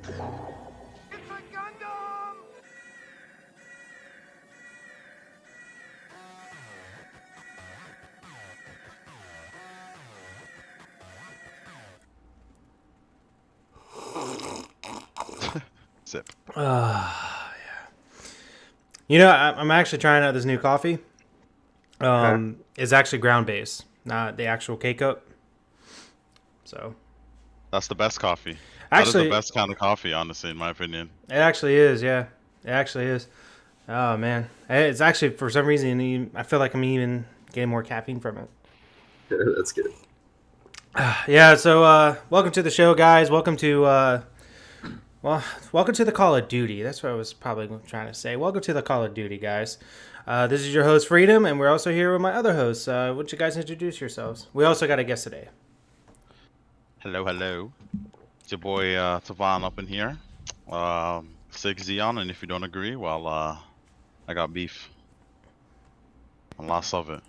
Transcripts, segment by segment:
It's a Gundam! Sip. Yeah. You know, I'm actually trying out this new coffee. It's actually ground based, not the actual K cup. So That's the best coffee. That is actually, the best kind of coffee, honestly, in my opinion. it actually is. Yeah, it actually is. Oh man, it's actually for some reason I feel like I'm even getting more caffeine from it. That's good. Yeah. So welcome to the show, guys. Welcome to welcome to the Call of Duty. That's what I was probably trying to say. Welcome to the Call of Duty, guys. This is your host, Freedom, and we're also here with my other hosts. Why don't you guys introduce yourselves? We also got a guest today. Hello, hello. It's your boy Tavan up in here. Sig Xeon, and if you don't agree, well, I got beef. And lots of it.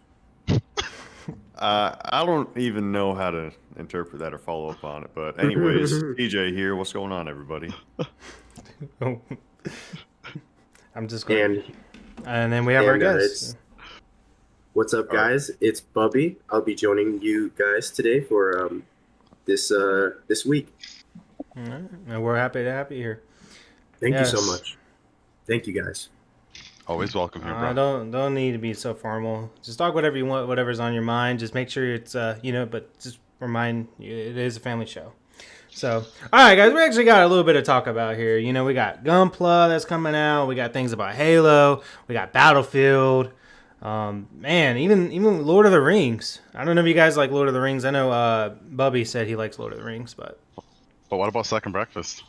I don't even know how to interpret that or follow up on it. But anyways, TJ here. What's going on, everybody? I'm just going. And then we have our guest. What's up, guys? It's Bubby. I'll be joining you guys today for this week. All right. And we're happy to have you here. Thank you so much. Thank you, guys. Always welcome here, bro. Don't need to be so formal. Just talk whatever you want, whatever's on your mind. Just make sure it's but just remind you it is a family show. So, all right, guys, we actually got a little bit to talk about here. You know, we got Gunpla that's coming out. We got things about Halo. We got Battlefield. Man, even Lord of the Rings. I don't know if you guys like Lord of the Rings. I know Bubby said he likes Lord of the Rings, but what about Second Breakfast?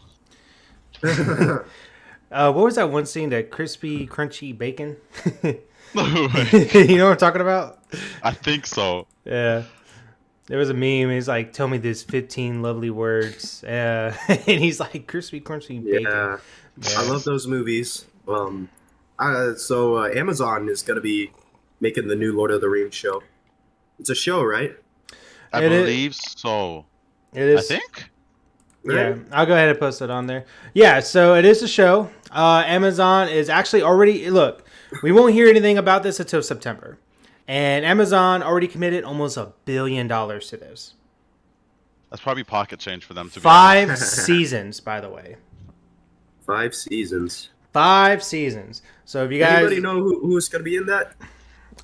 what was that one scene? That crispy, crunchy bacon? No way. You know what I'm talking about? I think so. Yeah. There was a meme. He's like, "Tell me these 15 lovely words," and he's like, "Crispy, crunchy bacon." Yeah. I love those movies. So Amazon is gonna be making the new Lord of the Rings show. It's a show, right? I believe so. It is. I think. Yeah, I'll go ahead and post it on there. Yeah, so it is a show. Amazon is actually already look. We won't hear anything about this until September. And Amazon already committed almost $1 billion to this. That's probably pocket change for them to be 5 seasons, by the way. 5 seasons. 5 seasons. So if you guys... Anybody know who's going to be in that?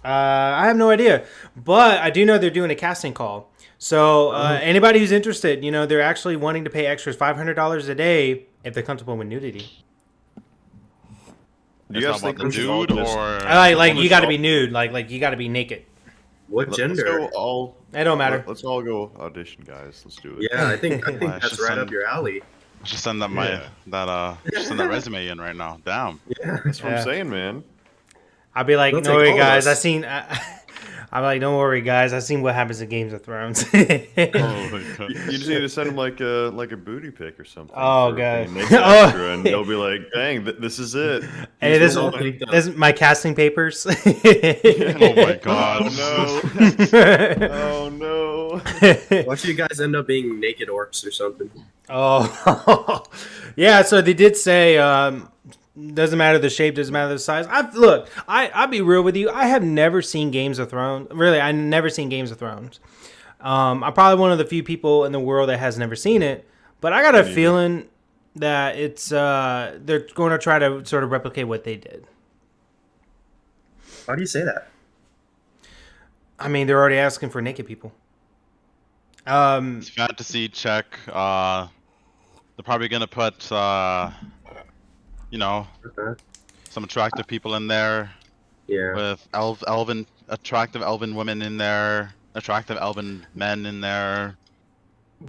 I have no idea. But I do know they're doing a casting call. So anybody who's interested, you know, they're actually wanting to pay extras $500 a day if they're comfortable with nudity. Do you guys think the dude or like you got to be nude, like you got to be naked. What gender? Let's go all. It don't matter. Let's all go audition, guys. Let's do it. Yeah, I think that's right up your alley. Just send that send that resume in right now. Damn. Yeah, That's what I'm saying, man. I'll be like, They'll don't worry, take all of guys. us. I'm like, don't worry, guys. I've seen what happens in Games of Thrones. Oh my God. You just need to send them like a booty pic or something. Oh, for God. being naked extra, and they'll be like, "Dang, this is it." Hey, He's this the one. is my casting papers. Oh my God. Oh no! Oh no! Watch you guys end up being naked orcs or something. Oh, yeah. So they did say, doesn't matter the shape, doesn't matter the size. I'll be real with you. I have never seen Games of Thrones. Really, I've never seen Games of Thrones. I'm probably one of the few people in the world that has never seen it. But I got a feeling that it's they're going to try to sort of replicate what they did. Why do you say that? I mean, they're already asking for naked people. It's fantasy check. They're probably gonna put some attractive people in there. Yeah. With attractive elven women in there, attractive elven men in there.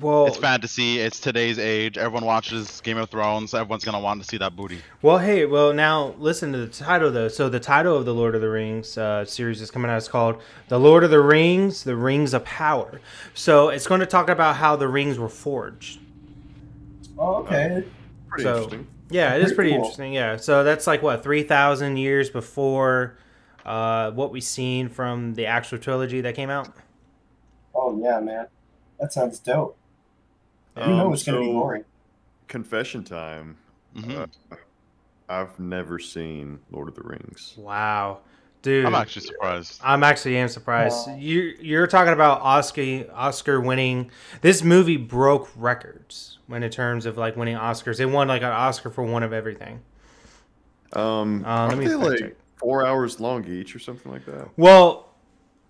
Well, It's fantasy. It's today's age. Everyone watches Game of Thrones. Everyone's gonna want to see that booty. well, now listen to the title though. So the title of the Lord of the Rings series is coming out. It's called The Lord of the Rings: The Rings of Power. So it's going to talk about how the rings were forged. Oh, okay. Pretty interesting. Yeah, it is pretty cool. interesting. Yeah, so that's like what 3,000 years before what we've seen from the actual trilogy that came out. Oh yeah, man, that sounds dope. You know it's gonna be boring. confession time. Hmm. I've never seen Lord of the Rings. Wow, dude. I'm actually surprised. I'm actually am surprised. You're talking about Oscar winning. This movie broke records when in terms of like winning Oscars. It won like an Oscar for one of everything. Let Aren't me they fact like check. 4 hours long each or something like that? Well,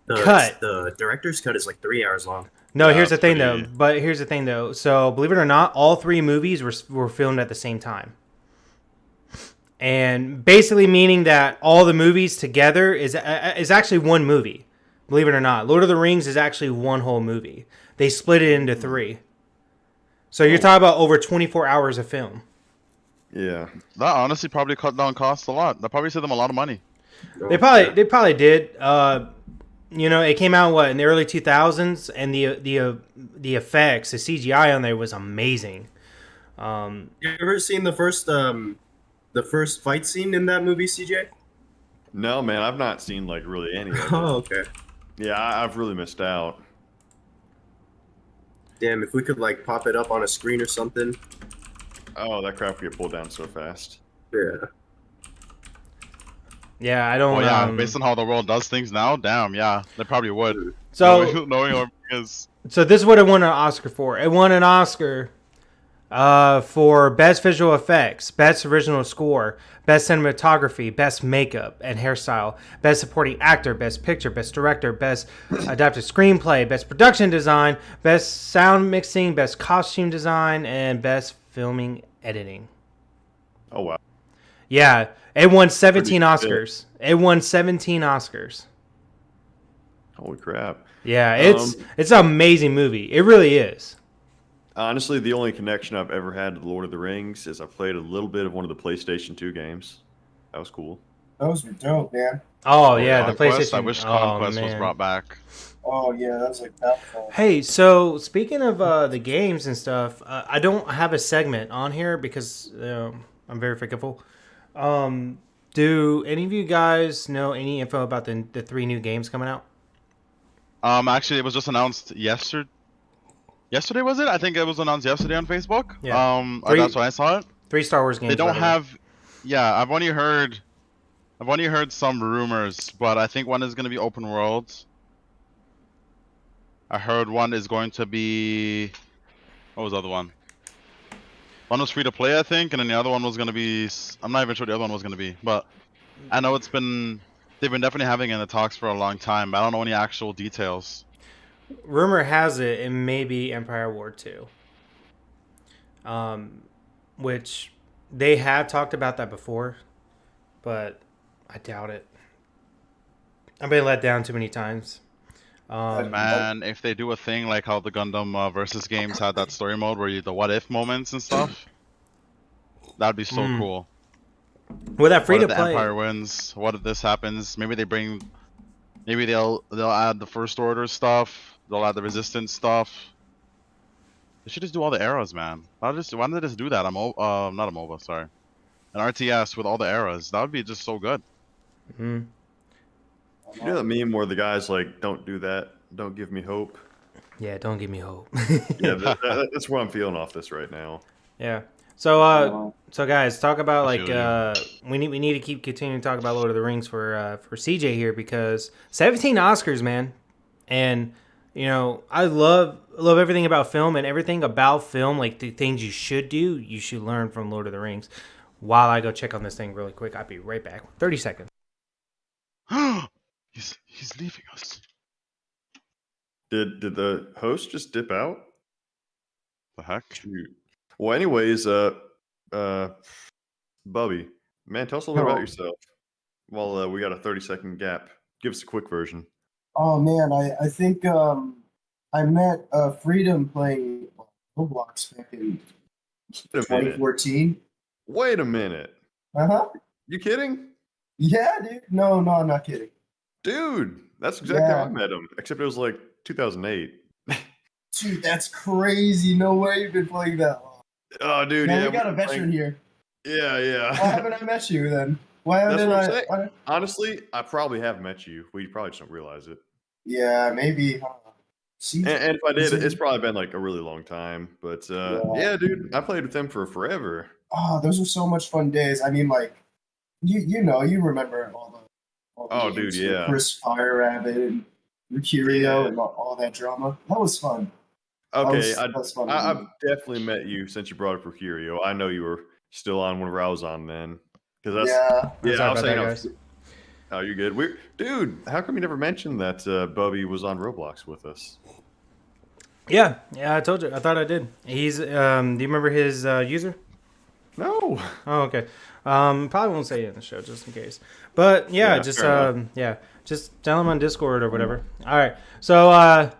cut. The director's cut is like 3 hours long. No, Yeah, here's the it's thing pretty- though. But here's the thing though. So believe it or not, all three movies were filmed at the same time. And basically meaning that all the movies together is actually one movie. Believe it or not, Lord of the Rings is actually one whole movie. They split it into three. So you're talking about over 24 hours of film. Yeah. That honestly probably cut down costs a lot. That probably saved them a lot of money. They probably did. It came out in the early 2000s, and the effects, the CGI on there was amazing. You ever seen the first fight scene in that movie, CJ? No, man, I've not seen like really any of it. Oh, okay. Yeah, I've really missed out. Damn, if we could like pop it up on a screen or something. Oh, that crap would get pulled down so fast. Yeah. Yeah, I don't. Oh yeah, based on how the world does things now, damn, yeah, they probably would. So knowing how it is. So this is what it won an Oscar for. It won an Oscar for Best Visual Effects, Best Original Score, Best Cinematography, Best Makeup and Hairstyle, Best Supporting Actor, Best Picture, Best Director, Best Adapted Screenplay, Best Production Design, Best Sound Mixing, Best Costume Design, and Best Filming Editing. Oh wow. Yeah, it won 17 Pretty good. Oscars. It won 17 Oscars. Holy crap. Yeah, it's an amazing movie. It really is. Honestly, the only connection I've ever had to The Lord of the Rings is I played a little bit of one of the PlayStation 2 games. That was cool. Those were dope, man. Oh yeah, the Conquest, PlayStation. I wish oh, Conquest was man. brought back. Oh yeah, that's like that fun. Hey, so speaking of the games and stuff, I don't have a segment on here because I'm very forgetful. Do any of you guys know any info about the three new games coming out? Actually, it was just announced yesterday. Yesterday was it? I think it was announced yesterday on Facebook. Yeah. That's when I saw it. 3 Star Wars games. They don't by the way. have. Yeah, I've only heard some rumors, but I think one is going to be open world. I heard one is going to be. What was the other one? One was free to play, I think, and then the other one was going to be. I'm not even sure the other one was going to be, but I know they've been definitely having it in the talks for a long time. But I don't know any actual details. Rumor has it may be Empire War 2. Which they have talked about that before, but I doubt it. I've been let down too many times. Man, if they do a thing like how the Gundam versus games had that story mode where you the what if moments and stuff, that'd be so cool. With that free What to if the play, Empire wins? What if this happens? Maybe they'll add the First Order stuff. They'll add the Resistance stuff. They should just do all the eras, man. Why don't they just do that? Not a MOBA, sorry. An RTS with all the eras. That would be just so good. You know that meme where the guy's like, "Don't do that. Don't give me hope." yeah, don't give me hope. Yeah, that's what I'm feeling off this right now. Yeah. So guys, talk about I like feel we need to keep continuing to talk about Lord of the Rings for CJ here because 17 Oscars, man, and I love everything about film and everything about film, like the things you should do, you should learn from Lord of the Rings. While I go check on this thing really quick, I'll be right back. 30 seconds. He's leaving us. Did the host just dip out? The heck? Shoot. Well, anyways, Bubby, man, tell us a little bit about yourself. Well, we got a 30-second gap. Give us a quick version. Oh man, I think I met Freedom playing Roblox back in Wait a minute. 2014. Wait a minute. Uh-huh. You kidding? Yeah, dude. No, I'm not kidding. Dude, that's exactly how I Yeah. met him. Except it was like 2008. Dude, that's crazy. No way you've been playing that long. Oh, dude, Man, yeah. we got a we've been veteran here. Yeah. Why haven't I met you then? Why That's haven't what I'm I? saying. Honestly, I probably have met you. We probably just don't realize it. Yeah, maybe. Huh? See, And if I did, is it- it's probably been like a really long time. But Yeah. yeah, dude, I played with them for forever. oh, those were so much fun days. I mean, like, you remember all the Oh, games dude, with yeah. Chris Fire Rabbit and Mercurio Yeah. and all that drama. That was fun. Okay, That was fun. I've definitely met you since you brought up Procurio. I know you were still on whenever I was on then. Because that's Yeah. I'm sorry I was about saying, that, I guys. was, oh, you're good. Dude, how come you never mentioned that Bubby was on Roblox with us? Yeah, I told you. I thought I did. He's. Do you remember his user? No. Oh, okay. Probably won't say it in the show just in case. But yeah, Yeah, just fair enough. just tell him on Discord or whatever. All right. So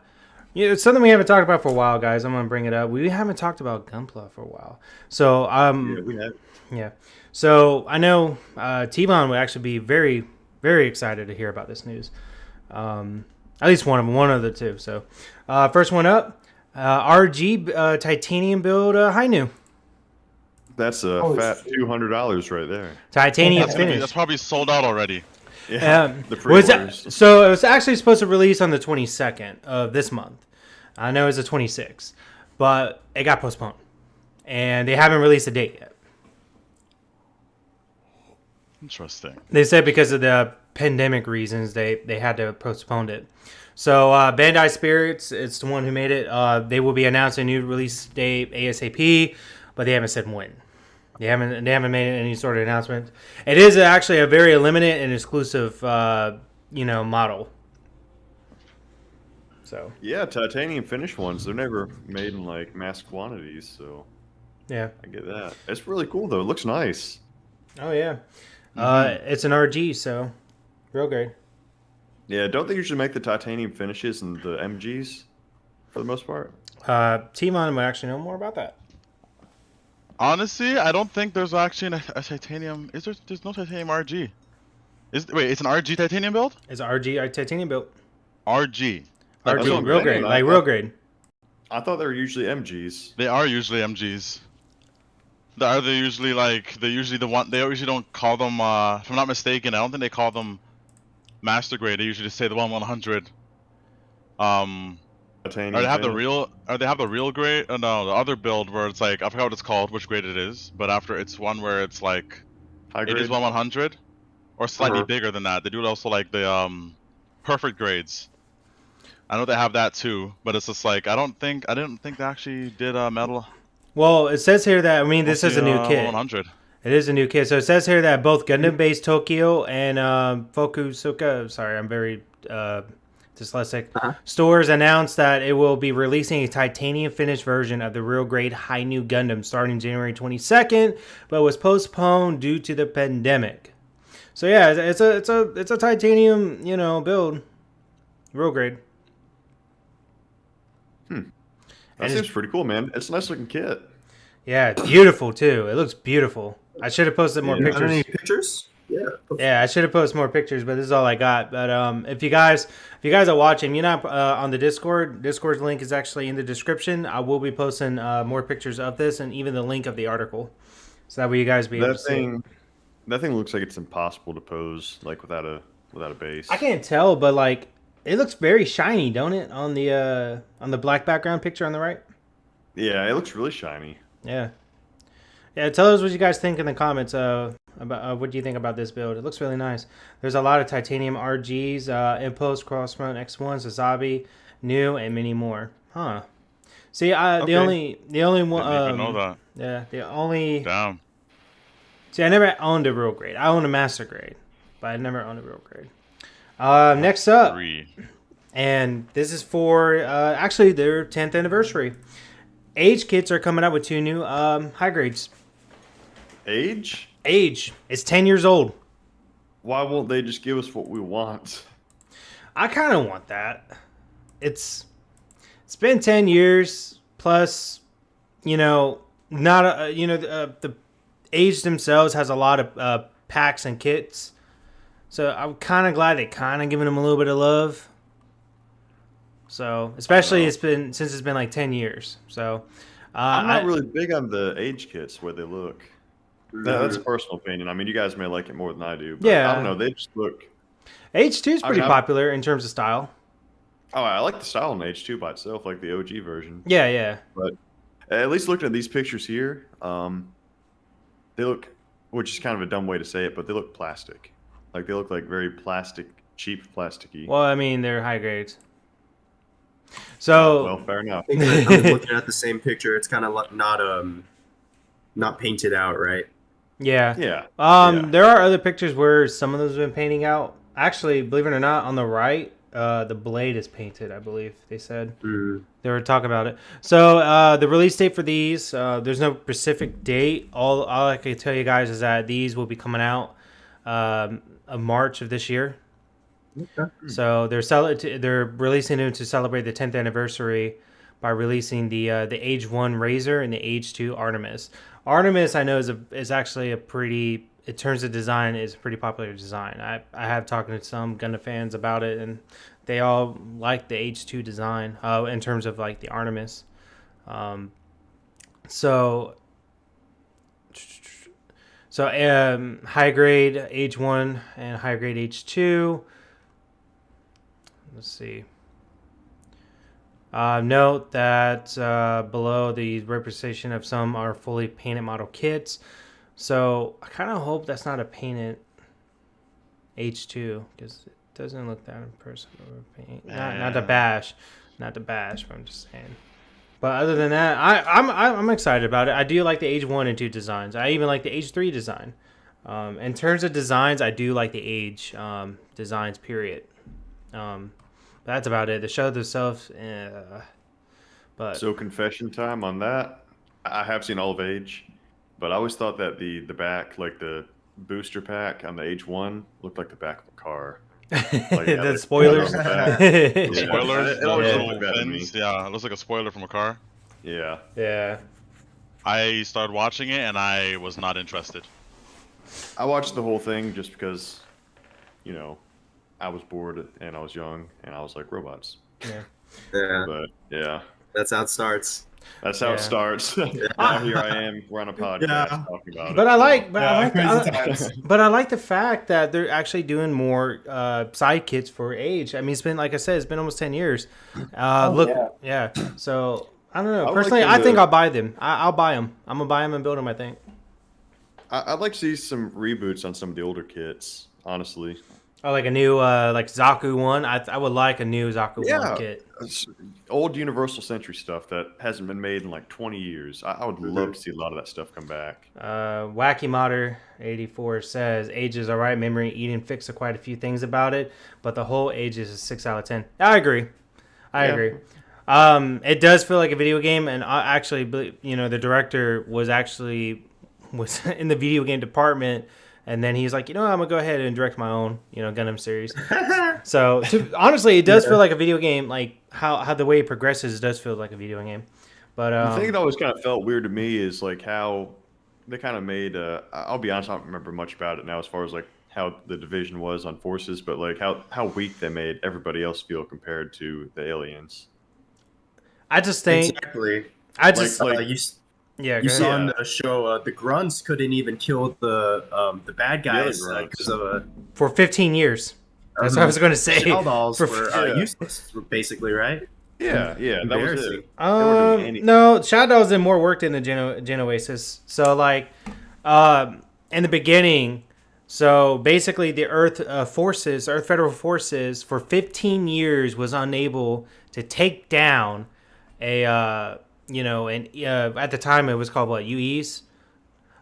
it's something we haven't talked about for a while, guys. I'm gonna bring it up. We haven't talked about Gunpla for a while. So Yeah, we had. yeah. So I know T-Von would actually be very, very excited to hear about this news. At least one of the two. So first one up, RG titanium build Hainu. That's a Oh, fat shit. $200 right there. Titanium That's finish. probably sold out already. Yeah, the Was pre-orders. so it was actually supposed to release on the 22nd of this month. I know it's the 26th, but it got postponed, and they haven't released a date yet. Interesting. They said because of the pandemic reasons, they had to postpone it. So Bandai Spirits, it's the one who made it. They will be announcing a new release date ASAP, but they haven't said when. They haven't made any sort of announcement. It is actually a very limited and exclusive, model. So Yeah, titanium finish ones. They're never made in like mass quantities, so yeah. I get that. It's really cool though. It looks nice. Oh yeah. It's an RG, so real great. Yeah, don't they usually make the titanium finishes and the MGs for the most part? T-Mon would actually know more about that. Honestly, I don't think there's actually a titanium. Is there? There's no titanium RG. Wait, it's an RG titanium build? It's RG titanium built. RG. That's what RG, I'm real saying. grade, I like thought- real grade. I thought they were usually MGs. They are usually MGs. They're usually the one. They usually don't call them. If I'm not mistaken, I don't think they call them master grade. They usually just say the 1/100. Titanium. Or they have the finish. real. Or they have the real grade. No, the other build where it's like I forgot what it's called, which grade it is. But after it's one where it's like High it is grade? 1/100, or slightly Uh-huh. bigger than that. They do it also like the perfect grades. I know they have that too, but it's just like I didn't think they actually did metal. Well, it says here that this is a new kit. 100. It is a new kit. So it says here that both Gundam Base Tokyo and Fukusuka, sorry, I'm very dyslexic, stores announced that it will be releasing a titanium finished version of the real grade Hainu Gundam starting January 22nd, but was postponed due to the pandemic. So yeah, it's a titanium, build, real grade. That And seems pretty cool, man. It's a nice looking kit. Yeah, it's beautiful too. It looks beautiful. I should have posted more Yeah. pictures. Any pictures? Yeah. Yeah, I should have posted more pictures, but this is all I got. But if you guys are watching, you're not on the Discord. Discord's link is actually in the description. I will be posting more pictures of this and even the link of the article, so that way you guys be able to see it. That thing looks like it's impossible to pose like without a base. I can't tell, but like it looks very shiny, don't it? On the black background picture on the right. Yeah, it looks really shiny. Yeah. Tell us what you guys think in the comments about what do you think about this build. It looks really nice. There's a lot of titanium RGs, Impulse, Crossfront, X1, Sazabi, New, and many more. Huh. See, Okay. the only one. Didn't even know that. Yeah, the only. Damn. See, I never owned a real grade. I owned a master grade, but I never owned a real grade. Next up, 3. and this is for actually their 10th anniversary. Age kits are coming out with 2 new high grades. Age? Age. It's 10 years old. Why won't they just give us what we want? I kind of want that. It's been 10 years plus, not the Age themselves has a lot of packs and kits. So I'm kind of glad they kind of giving them a little bit of love. So especially it's been like 10 years. So I'm not really big on the age kits where they look. That's a personal opinion. I mean, you guys may like it more than I do. But Yeah. I don't know. They just look. Age 2 is pretty I- popular in terms of style. Oh, I like the style in H2 by itself, like the OG version. Yeah, yeah. But at least looking at these pictures here, they look, which is kind of a dumb way to say it, but they look plastic. Like they look like very plastic, cheap plasticky. Well, I mean, they're high grades. So, Well, fair enough. I think I'm looking at the same picture. It's kind of not painted out, right? yeah. Yeah. There are other pictures where some of those have been painting out. Actually, believe it or not, on the right, the blade is painted, I believe they said. Mm. They were talking about it. So the release date for these, there's no specific date. All I can tell you guys is that these will be coming out of March of this year. Okay. So they're releasing them to celebrate the 10th anniversary by releasing the Age 1 Razor and the Age 2 Artemis. Artemis, I know, is actually a pretty, in terms of design, is a pretty popular design. I have talked to some Gundam fans about it, and they all like the Age 2 design in terms of like the Artemis. So high grade Age 1 and high grade Age 2. Let's see. Note that below the representation of some are fully painted model kits. So I kind of hope that's not a painted H2 because it doesn't look that impressive over paint. Not to bash, but I'm just saying. But other than that, I'm excited about it. I do like the Age 1 and 2 designs. I even like the Age 3 design. In terms of designs, I do like the Age designs. Period. That's about it. The show themselves, but So confession time on that. I have seen all of Age, but I always thought that the back, like the booster pack on the Age 1, looked like the back of a car. Like, yeah, the spoilers. on the back. The Yeah. spoilers, It always those looked little like that to me. fins, yeah, it looks like a spoiler from a car. Yeah. Yeah. I started watching it and I was not interested. I watched the whole thing just because, I was bored and I was young and I was like, robots. Yeah. Yeah, But yeah, that's how it starts. that's how Yeah. it starts. Now here I am. We're on a podcast Yeah. talking about it. But I like crazy times. but I like the fact that they're actually doing more side kits for Age. I mean, it's been, like I said, it's been almost 10 years. Yeah. So I don't know. I would Personally, like them I think to- I'll buy them. I'll buy them. I'm gonna buy them and build them, I think. I'd like to see some reboots on some of the older kits, honestly. Oh, like a new like Zaku one. I would like a new Zaku Yeah. one kit. It's old Universal Century stuff that hasn't been made in like 20 years. I would love to see a lot of that stuff come back. Wacky Modder 84 says Age is alright. Memory Eden fixed quite a few things about it, but the whole Age is a 6 out of 10. I agree. I Yeah. agree. It does feel like a video game, and I actually, the director was in the video game department, and then he's like, I'm gonna go ahead and direct my own, Gundam series. So honestly, it does feel like a video game. Like how the way it progresses does feel like a video game. But The thing that always kind of felt weird to me is like how they kind of made. I'll be honest, I don't remember much about it now as far as like how the division was on forces, but like how weak they made everybody else feel compared to the aliens. I just think Exactly. Like- yeah. You Go saw ahead. in the show, the grunts couldn't even kill the bad guys grunts. because of For 15 years. That's what I was going to say. shell dolls For- were Yeah. useless, basically, right? Yeah, that was it. Embarrassing. They weren't doing anything. No, Shadows did more work than the Genoasis. So, like, in the beginning, so basically the Earth Federal Forces, for 15 years was unable to take down at the time it was called what, UEs?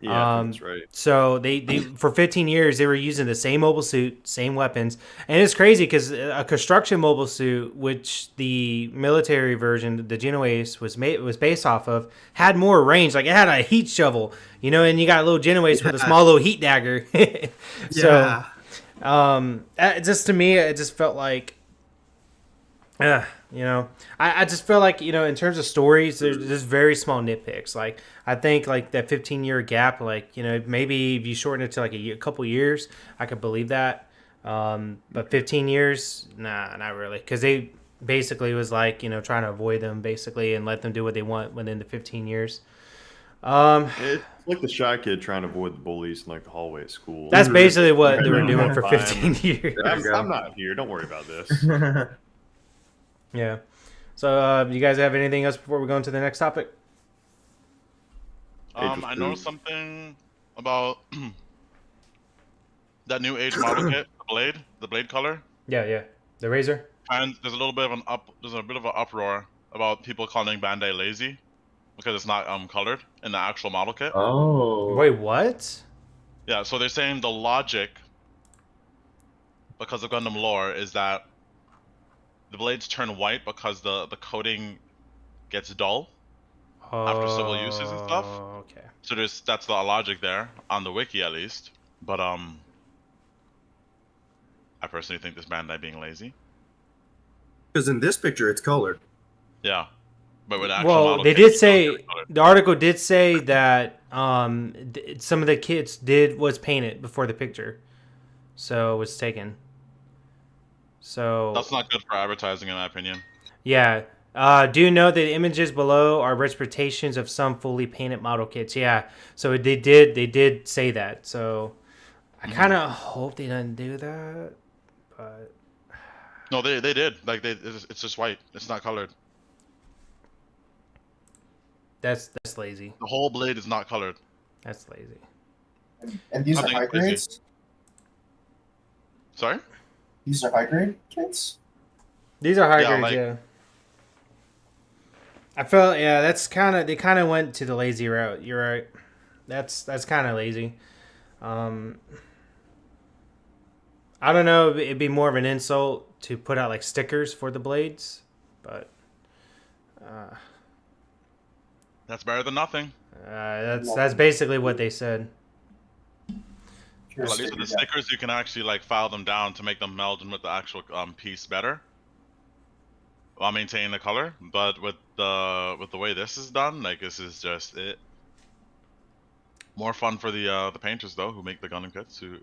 Yeah, that's right. So they for 15 years they were using the same mobile suit, same weapons, and it's crazy because a construction mobile suit, which the military version, the Genoese was based off of, had more range. Like it had a heat shovel, and you got a little Genoese with a small little heat dagger. So, just to me, it just felt like, I just feel like, in terms of stories, there's very small nitpicks. Like, I think, like, that 15-year gap, like, maybe if you shorten it to, like, a couple years, I could believe that. But 15 years, nah, not really. Because they basically was, like, trying to avoid them, basically, and let them do what they want within the 15 years. It's like the shy kid trying to avoid the bullies in like the hallway at school. That's basically what they were Right. doing for Fine. 15 years. There you go. I'm not here. Don't worry about this. Yeah. So, you guys have anything else before we go into the next topic? Age I of noticed Spoon. something about that new age model kit, the blade color. Yeah. The Razor? And there's a little bit of there's a bit of an uproar about people calling Bandai lazy because it's not colored in the actual model kit. Oh. Wait, what? Yeah, so they're saying the logic, because of Gundam lore, is that the blades turn white because the coating gets dull after civil uses and stuff. Okay. So that's the logic there on the wiki at least. But I personally think this Bandai being lazy. Because in this picture, it's colored. Yeah, but with actual Well, model they kit, did it's still say very colored. the article did say that some of the kits was painted before the picture, so it was taken. So That's not good for advertising, in my opinion. yeah. Do you know the images below are representations of some fully painted model kits? Yeah. So they did say that. So I kind of hope they didn't do that, but No, they did. Like it's just white. It's not colored. that's lazy. The whole blade is not colored. That's lazy. And these I are think high it's crazy. grades? Sorry? These are high grade kits? These are high Yeah, grades, like- yeah. I felt that's they kind of went to the lazy route. You're right. That's kind of lazy. I don't know. It'd be more of an insult to put out like stickers for the blades, but That's better than nothing. that's basically what they said. Sure, Well, at least with the sticker, yeah. stickers, you can actually like file them down to make them meld in with the actual piece better, while maintaining the color. But with the way this is done, like this is just it. More fun for the painters though, who make the Gundam kits, who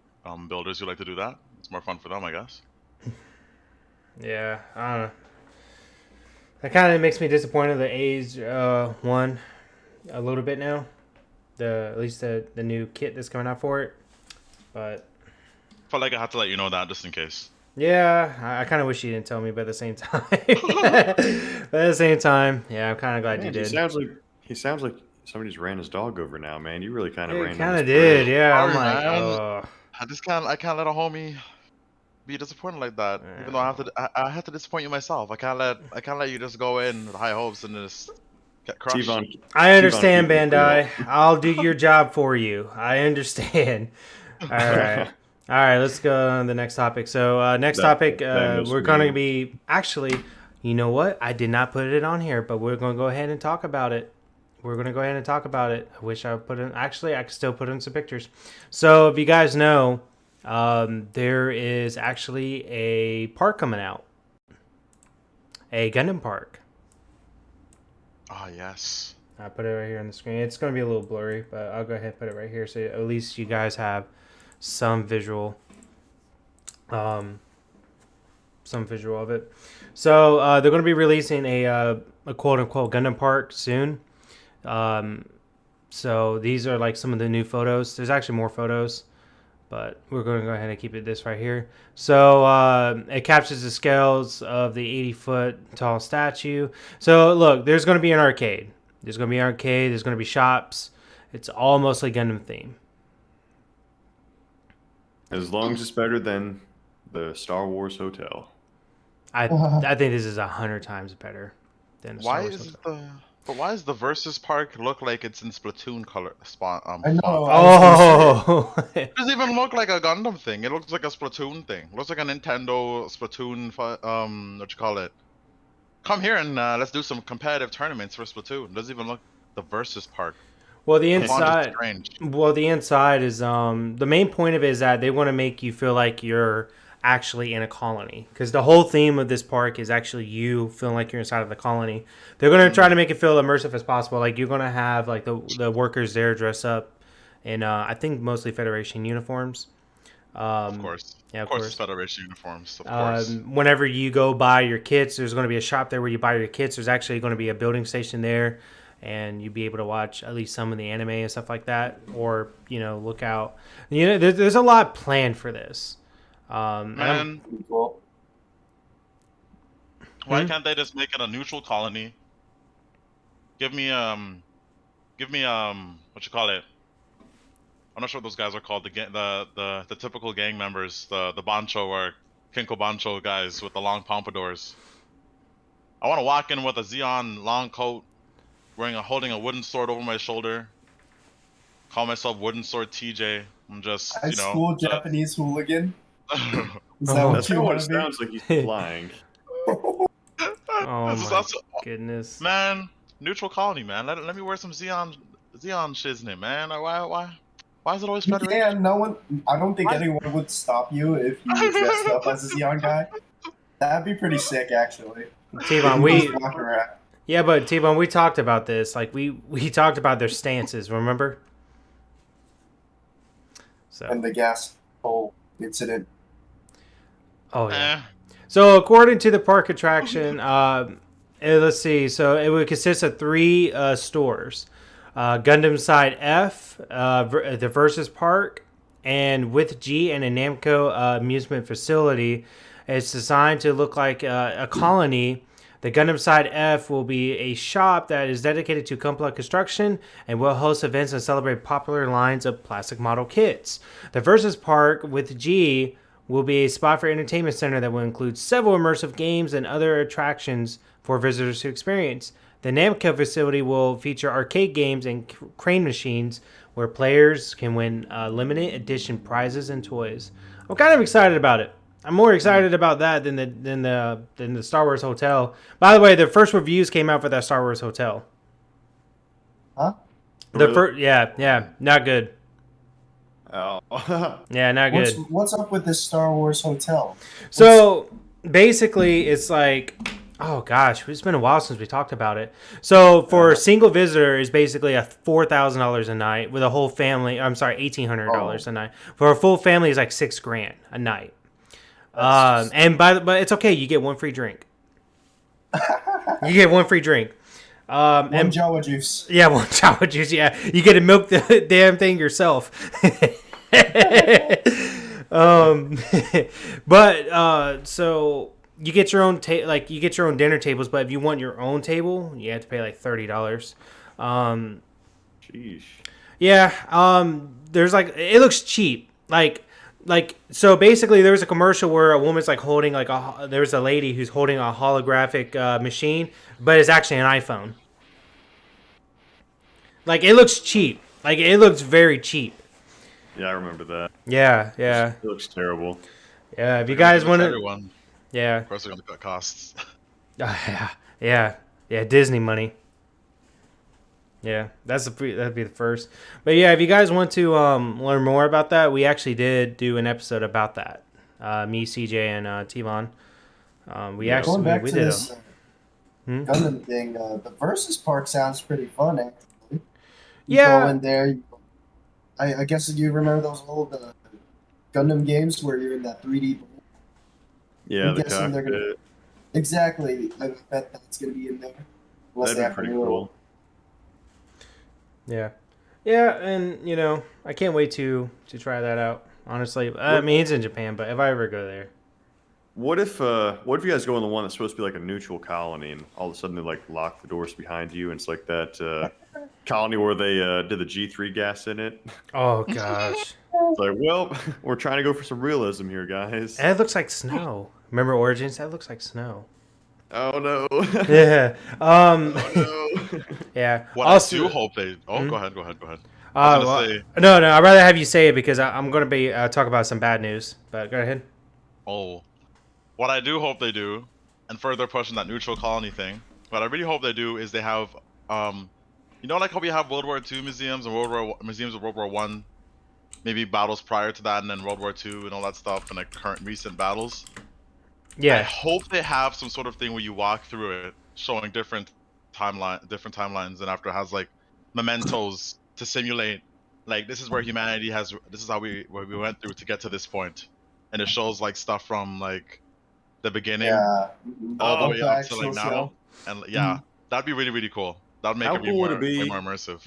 builders who like to do that. It's more fun for them, I guess. Yeah, I don't know. That kind of makes me disappointed. The A's won a little bit now. At least the new kit that's coming out for it, but. Felt like I had to let you know that just in case. Yeah, I kind of wish you didn't tell me, but at the same time, yeah, I'm kind of glad Man, you did. He sounds like somebody's ran his dog over now, man. You really kind of It ran. kind on of his did, parade. yeah. I'm Sorry, like, man. oh, I can't let a homie be disappointed like that. Even though I have to disappoint you myself. I can't let you just go in with high hopes and just get crushed. T-Von, I understand, keep it real. Bandai. I'll do your job for you. I understand. All right. All right, let's go on to the next topic. So, next topic, famous we're going to meme. be actually, you know what? I did not put it on here, but we're going to go ahead and talk about it. We're going to go ahead and talk about it. I wish I would put in, actually, I could still put in some pictures. So, if you guys know, there is actually a park coming out, a Gundam Park. Ah, yes. I put it right here on the screen. It's going to be a little blurry, but I'll go ahead and put it right here so at least you guys have some visual of it. So they're going to be releasing a quote-unquote Gundam Park soon. So these are like some of the new photos. There's actually more photos, but we're going to go ahead and keep it this right here. So it captures the scales of the 80-foot tall statue. So look, there's going to be an arcade. There's going to be shops. It's all mostly Gundam theme. As long as it's better than the Star Wars Hotel. I think this is 100 times better than the Star Why Wars is Hotel. why does the Versus Park look like it's in Splatoon color I font? know. Oh, It doesn't even look like a Gundam thing. It looks like a Splatoon thing. It looks like a Nintendo Splatoon. What you call it? Come here and let's do some competitive tournaments for Splatoon. It doesn't even look the Versus Park. well, the The font is inside. strange. Well, the inside is the main point of it is that they want to make you feel like you're actually in a colony, because the whole theme of this park is actually you feeling like you're inside of the colony. They're going to try to make it feel immersive as possible. Like you're going to have like the workers there dress up in I think mostly Federation uniforms. Of course. Yeah, Of course, it's Federation uniforms. Of course. Whenever you go buy your kits, there's going to be a shop there where you buy your kits. There's actually going to be a building station there, and you'll be able to watch at least some of the anime and stuff like that, or look out. There's a lot planned for this. Man, Cool. Why can't they just make it a neutral colony? Give me what you call it? I'm not sure what those guys are called. The typical gang members, the Bancho or Kinko Bancho guys with the long pompadours. I want to walk in with a Xeon long coat, holding a wooden sword over my shoulder. Call myself Wooden Sword TJ. I'm just High school Japanese hooligan. Is that Oh. what That's you not what want it to be? sounds like he's flying. Oh This is my also- goodness. Man, neutral colony, man. Let me wear some Xeon shiz in it, man. Why is it always Federation? Yeah, no one. I don't think Why- anyone would stop you if you dressed up as a Xeon guy. That'd be pretty sick, actually. T-Bone, You we just walk around. yeah, but T-Bone, we talked about this. Like we talked about their stances. Remember? So. And the gas hole incident. Oh yeah. Eh. So according to the park attraction, let's see. So it would consist of 3 stores: Gundam Side F, the Versus Park, and with G and a Namco amusement facility. It's designed to look like a colony. The Gundam Side F will be a shop that is dedicated to Gunpla construction and will host events and celebrate popular lines of plastic model kits. The Versus Park with G will be a spot for entertainment center that will include several immersive games and other attractions for visitors to experience. The Namco facility will feature arcade games and crane machines where players can win limited edition prizes and toys. I'm kind of excited about it. I'm more excited about that than the Star Wars Hotel. By the way, the first reviews came out for that Star Wars Hotel. Huh? The Really? first, yeah, not good. Oh. Yeah, not good. What's up with this Star Wars hotel? So basically, it's like, oh gosh, it's been a while since we talked about it. So for a single visitor, is basically a $4,000 a night with a whole family. I'm sorry, $1,800 a night. For a full family, is like $6,000 a night. But it's okay. You get one free drink. You get one free drink. One And Jawa juice. yeah, one Java juice. Yeah, you get to milk the damn thing yourself. So you get your own you get your own dinner tables, but if you want your own table, you have to pay like $30. Sheesh. Yeah, there's like it looks cheap. So basically there's a commercial where a woman's like holding there's a lady who's holding a holographic machine, but it's actually an iPhone. Like it looks cheap. Like it looks very cheap. Yeah, I remember that. Yeah. It looks terrible. Yeah, if you guys want to everyone, yeah. of course they're gonna cut costs. Yeah, Disney money. Yeah, that'd be the first. But yeah, if you guys want to learn more about that, we actually did do an episode about that. Me, CJ, and T-Von. Going back to did this Gundam thing, the Versus Park sounds pretty fun, actually. You Yeah. go in there. I guess you remember those old Gundam games where you're in that 3D. Yeah, I'm the guessing they're cockpit. gonna- Exactly. I bet that's going to be in there. Unless they That'd have be pretty a new cool. Yeah, and I can't wait to try that out. Honestly, I mean it's in Japan, but if I ever go there, What if you guys go in the one that's supposed to be like a neutral colony, and all of a sudden they like lock the doors behind you, and it's like that colony where they did the G3 gas in it? oh gosh, It's like, well, we're trying to go for some realism here, guys. that looks like snow. Remember Origins? That looks like snow. Oh no. Yeah. Oh no. Yeah. What Also, I do hope they. Oh, Hmm? go ahead. I was gonna say. no, I'd rather have you say it because I'm going to be talk about some bad news. But go ahead. Oh, what I do hope they do, and further pushing that neutral colony thing. What I really hope they do is they have, like how we have World War II museums and museums of World War One, maybe battles prior to that, and then World War II and all that stuff, and like recent battles. I Yeah. hope they have some sort of thing where you walk through it, showing different timelines, and after it has like mementos to simulate, like this is where humanity has, this is how we went through to get to this point, and it shows like stuff from like the beginning Yeah. all the way up to Actual like now, show. and yeah, that'd be really cool. That'd make How it cool would it way be- more immersive.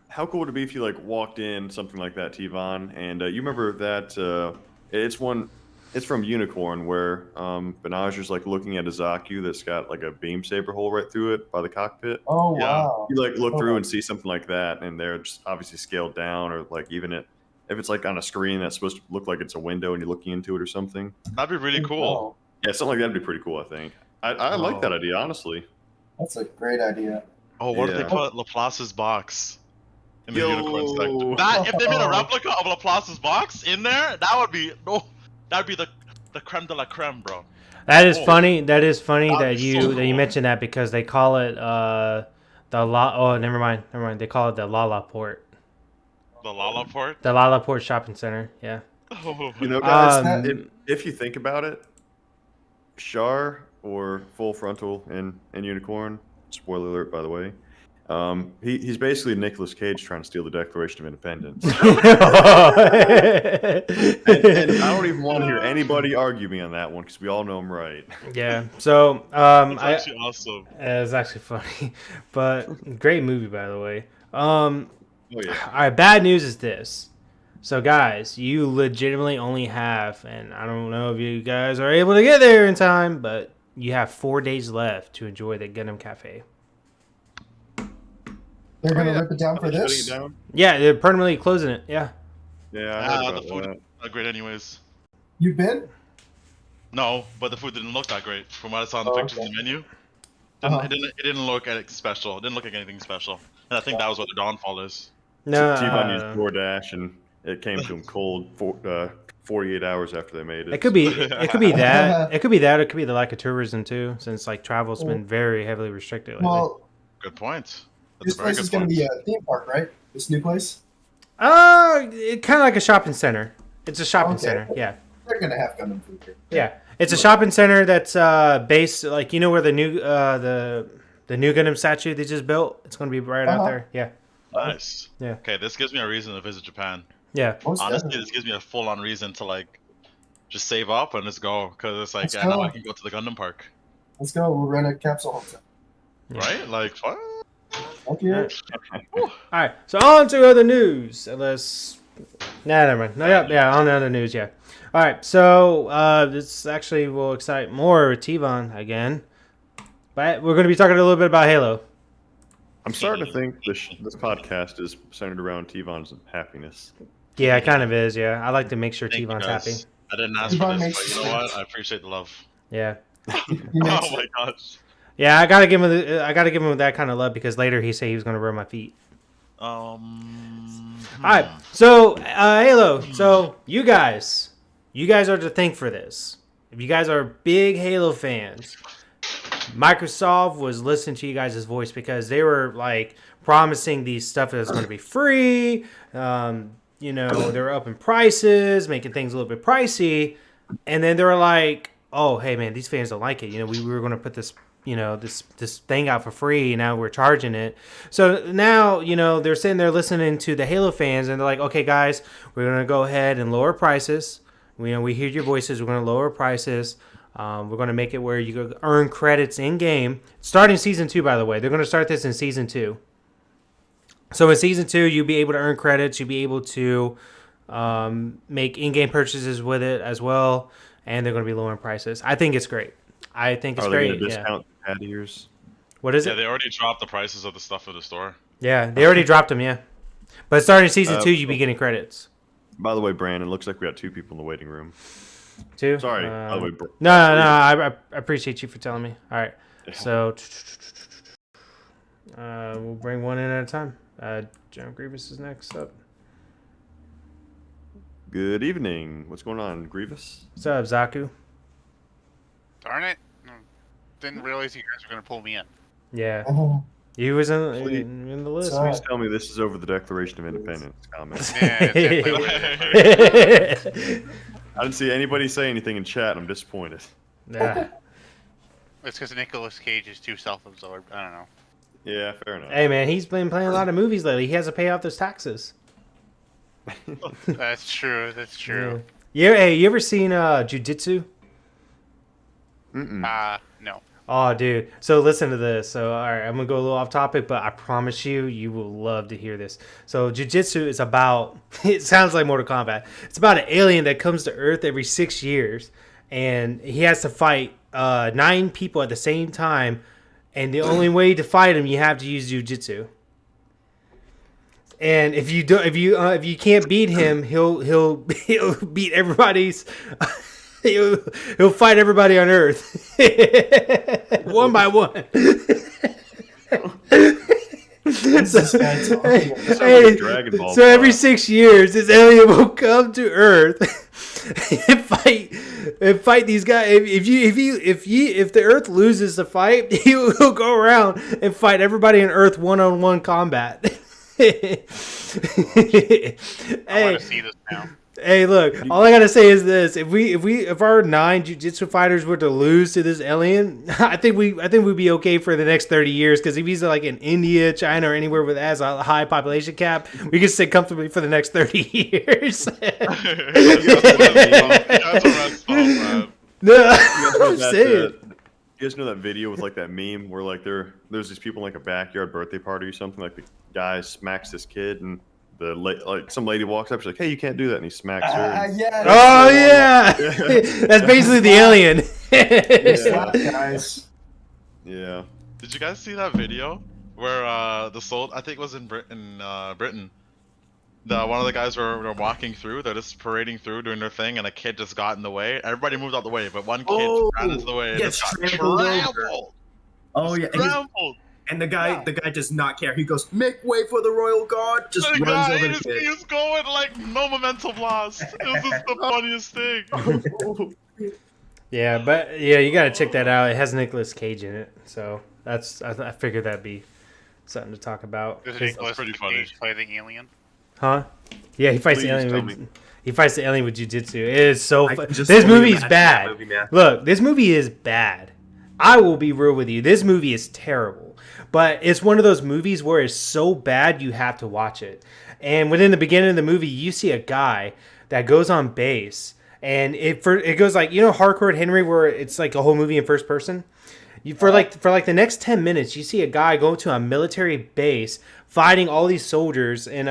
How cool would it be if you like walked in something like that, T-Von, and you remember that it's one It's from Unicorn, where Benazir's like looking at a Zaku that's got like a beam saber hole right through it by the cockpit. Oh Yeah. wow. You like look Oh. through and see something like that, and they're just obviously scaled down, or like even if it's like on a screen that's supposed to look like it's a window and you're looking into it or something. That'd be really cool. Wow. Yeah, something like that'd be pretty cool. I think. I like that idea, honestly. That's a great idea. Oh, what if they Yeah. put Laplace's box in the Yo. unicorn section? That if they made a replica of Laplace's box in there, that would be the creme de la creme, bro. That is Oh. funny. That is funny That'd that be you so that you cool. mentioned that because they call it never mind. They call it the Lala Port. The Lala port. The Lala Port Shopping Center. Yeah. Oh, You know, guys, Um, if you think about it, Char or Full Frontal in Unicorn, spoiler alert, by the way, he's basically Nicolas Cage trying to steal the Declaration of Independence. and I don't even want to hear anybody argue me on that one because we all know I'm right. Yeah. So that's actually awesome. it's actually funny, but great movie by the way. Oh yeah. All right, bad news is this. So, guys, you legitimately only have, and I don't know if you guys are able to get there in time, but you have 4 days left to enjoy the Gundam Cafe. They're gonna yeah. rip it down for Shutting this. it down? Yeah, they're permanently closing it. Yeah. Yeah, I Ah, heard the about food that. not great anyways. You've been? No, but the food didn't look that great from what I saw in the Oh, pictures okay. in the menu. Uh-huh. It didn't look like special. It didn't look like anything special. And I think that was what the downfall is. No. T-Von used DoorDash and it came to him cold 48 hours after they made it. It could be that. It could be that. It could be the lack of tourism too, since like travel's been very heavily restricted lately. Well, Good point. That's this a very place good is gonna point. be a theme park, right? This new place. It kind of like a shopping center. It's a shopping Okay. center. Yeah. They're gonna have Gundam food here. Yeah. It's a shopping center that's based like you know where the new Gundam statue they just built. It's gonna be right out Uh-huh. there. Yeah. Nice. Yeah. Okay, this gives me a reason to visit Japan. Yeah. Most Honestly, definitely. this gives me a full-on reason to like just save up and just go because it's like Let's I know go. I can go to the Gundam Park, Let's go. We'll rent a capsule hotel. Yeah. right? Like, what? Okay. All right. So on to other news. Unless, never mind. No, yeah. On to other news. Yeah. All right. So this actually will excite more T-Von again, but we're going to be talking a little bit about Halo. I'm starting to think this podcast is centered around T-Von's happiness. Yeah, it kind of is. Yeah, I like to make sure Thank you, T-Von's guys. happy. I didn't ask for T-Von this, makes but you know what? sense. I appreciate the love. Yeah. He Oh makes my it. gosh. Yeah, I gotta give him that kind of love because later he said he was gonna rub my feet. All right, so Halo. So you guys are to thank for this. If you guys are big Halo fans, Microsoft was listening to you guys' voice because they were like promising these stuff that was going to be free. You know, they were upping prices, making things a little bit pricey, and then they were like, "Oh, hey man, these fans don't like it. You know, we were going to put this." You know, this thing out for free. Now we're charging it. So now, you know, they're sitting there listening to the Halo fans and they're like, okay, guys, we're going to go ahead and lower prices. We hear your voices. We're going to lower prices. We're going to make it where you can earn credits in game. Starting season 2, by the way. They're going to start this in season 2. So in season 2, you'll be able to earn credits. You'll be able to make in-game purchases with it as well. And they're going to be lowering prices. I think it's great. I think it's Are they great. going to Yeah. discount pad ears? What is Yeah, it? they already dropped the prices of the stuff at the store. Yeah, they already dropped them. Yeah, but starting season 2, you'll be getting credits. By the way, Brandon, looks like we got 2 people in the waiting room. 2. Sorry. By the way, No. I appreciate you for telling me. All right, so we'll bring one in at a time. John Grievous is next up. Good evening. What's going on, Grievous? What's up, Zaku? Darn it. Didn't realize you guys were going to pull me in. Yeah, Oh, he was in the list. Sorry. Please tell me this is over the Declaration of Independence comment. Yeah, it's definitely I didn't see anybody say anything in chat. I'm disappointed. Yeah. It's because Nicolas Cage is too self-absorbed. I don't know. Yeah, fair enough. Hey man, he's been playing a lot of movies lately. He has to pay off those taxes. That's true. That's true. Yeah. Hey, you ever seen Jujitsu? Mm-mm. No. Oh, dude. So listen to this. So, all right, I'm going to go a little off topic, but I promise you will love to hear this. So, Jiu-Jitsu is about, it sounds like Mortal Kombat. It's about an alien that comes to Earth every 6 years, and he has to fight 9 people at the same time, and the only way to fight him, you have to use Jiu-Jitsu. And if you can't beat him, he'll beat everybody's... He'll fight everybody on Earth one by one. So every 6 years, this alien will come to Earth and fight these guys. If the Earth loses the fight, he'll go around and fight everybody on Earth one-on-one combat. I want to see this now. Hey, look! All I gotta say is this: if our 9 jiu-jitsu fighters were to lose to this alien, I think we'd be okay for the next 30 years. Because if he's like in India, China, or anywhere with has a high population cap, we can sit comfortably for the next 30 years. No, I'm saying. You guys know that video with like that meme where like there's these people in like a backyard birthday party or something, like the guy smacks this kid and like some lady walks up, she's like, "Hey, you can't do that," and he smacks her. And... Yeah. Oh yeah, that's basically the alien. Guys. Yeah. Did you guys see that video where the soul? I think it was in Britain. One of the guys were walking through. They're just parading through, doing their thing, and a kid just got in the way. Everybody moved out the way, but one kid ran into the way and just got trampled. Oh yeah. Trampled. And the guy does not care. He goes, "Make way for the royal guard!" Just The runs guy over is, the kid. he's going like no momentum lost. It was just the funniest thing. Yeah, but yeah, you gotta check that out. It has Nicolas Cage in it, so I figured that'd be something to talk about. Does That's Nicolas pretty funny. Cage play the alien? Huh? Yeah, he fights Please the alien. tell With, me. he fights the alien with jiu-jitsu. It is so I fun. can just This only movie is imagine bad. that movie, man. Look, this movie is bad. I will be real with you. This movie is terrible. But it's one of those movies where it's so bad you have to watch it. And within the beginning of the movie, you see a guy that goes on base, and it goes like, you know, Hardcore Henry, where it's like a whole movie in first person. For the next 10 minutes, you see a guy go to a military base fighting all these soldiers in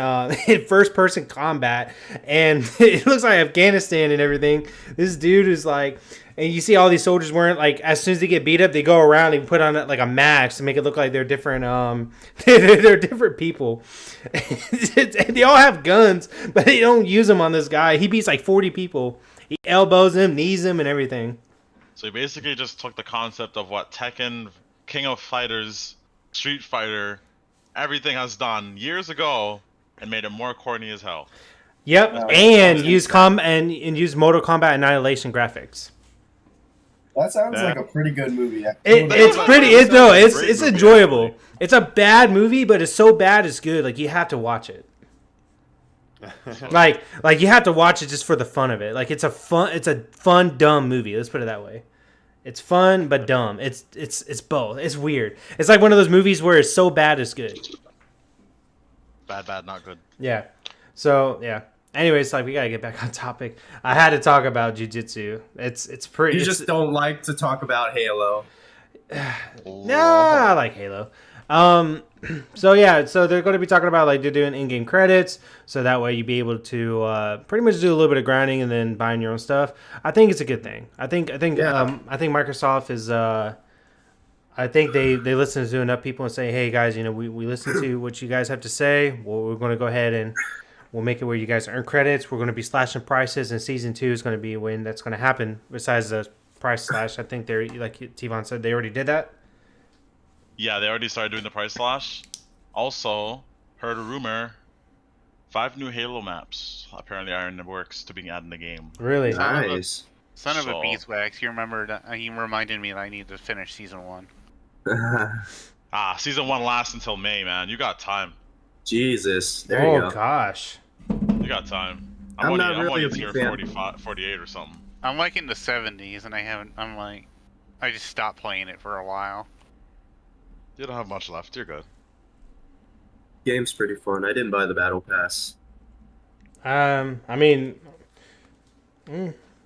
in first person combat, and it looks like Afghanistan and everything. This dude is like, and you see all these soldiers wearing, like, as soon as they get beat up, they go around and put on like a mask to make it look like they're different. They're different people. And they all have guns, but they don't use them on this guy. He beats like 40 people. He elbows him, knees him, and everything. So he basically just took the concept of what Tekken, King of Fighters, Street Fighter, everything has done years ago, and made it more corny as hell. Yep, and use Mortal Kombat Annihilation graphics. That sounds like a pretty good movie. It's enjoyable. It's a bad movie, but it's so bad it's good. Like, you have to watch it. like you have to watch it just for the fun of it. Like, it's a fun dumb movie. Let's put it that way. It's fun but dumb. It's both. It's weird. It's like one of those movies where it's so bad it's good. Bad, not good. Yeah. So yeah. Anyways, like, we gotta get back on topic. I had to talk about jiu-jitsu. It's pretty. You just don't like to talk about Halo. No, I like Halo. So yeah, so they're going to be talking about, like, they're doing in-game credits, so that way you'd be able to pretty much do a little bit of grinding and then buying your own stuff. I think it's a good thing. I think Microsoft is. I think they listen to enough people and say, hey guys, you know, we listen to what you guys have to say. Well, we're going to go ahead and we'll make it where you guys earn credits. We're going to be slashing prices, and season 2 is going to be when that's going to happen. Besides the price slash, I think they're, like T-Von said, they already did that. Yeah, they already started doing the price slash. Also, heard a rumor, 5 new Halo maps apparently are in the works to be added in the game. Really? Nice. Son of a beeswax, he reminded me that I need to finish season 1. Season 1 lasts until May, man. You got time. Jesus. There you go. Oh gosh. You got time. I'm not only really a tier big fan. 45, 48 or something. I'm like in the 70s, and I just stopped playing it for a while. You don't have much left. You're good. Game's pretty fun. I didn't buy the battle pass. I mean,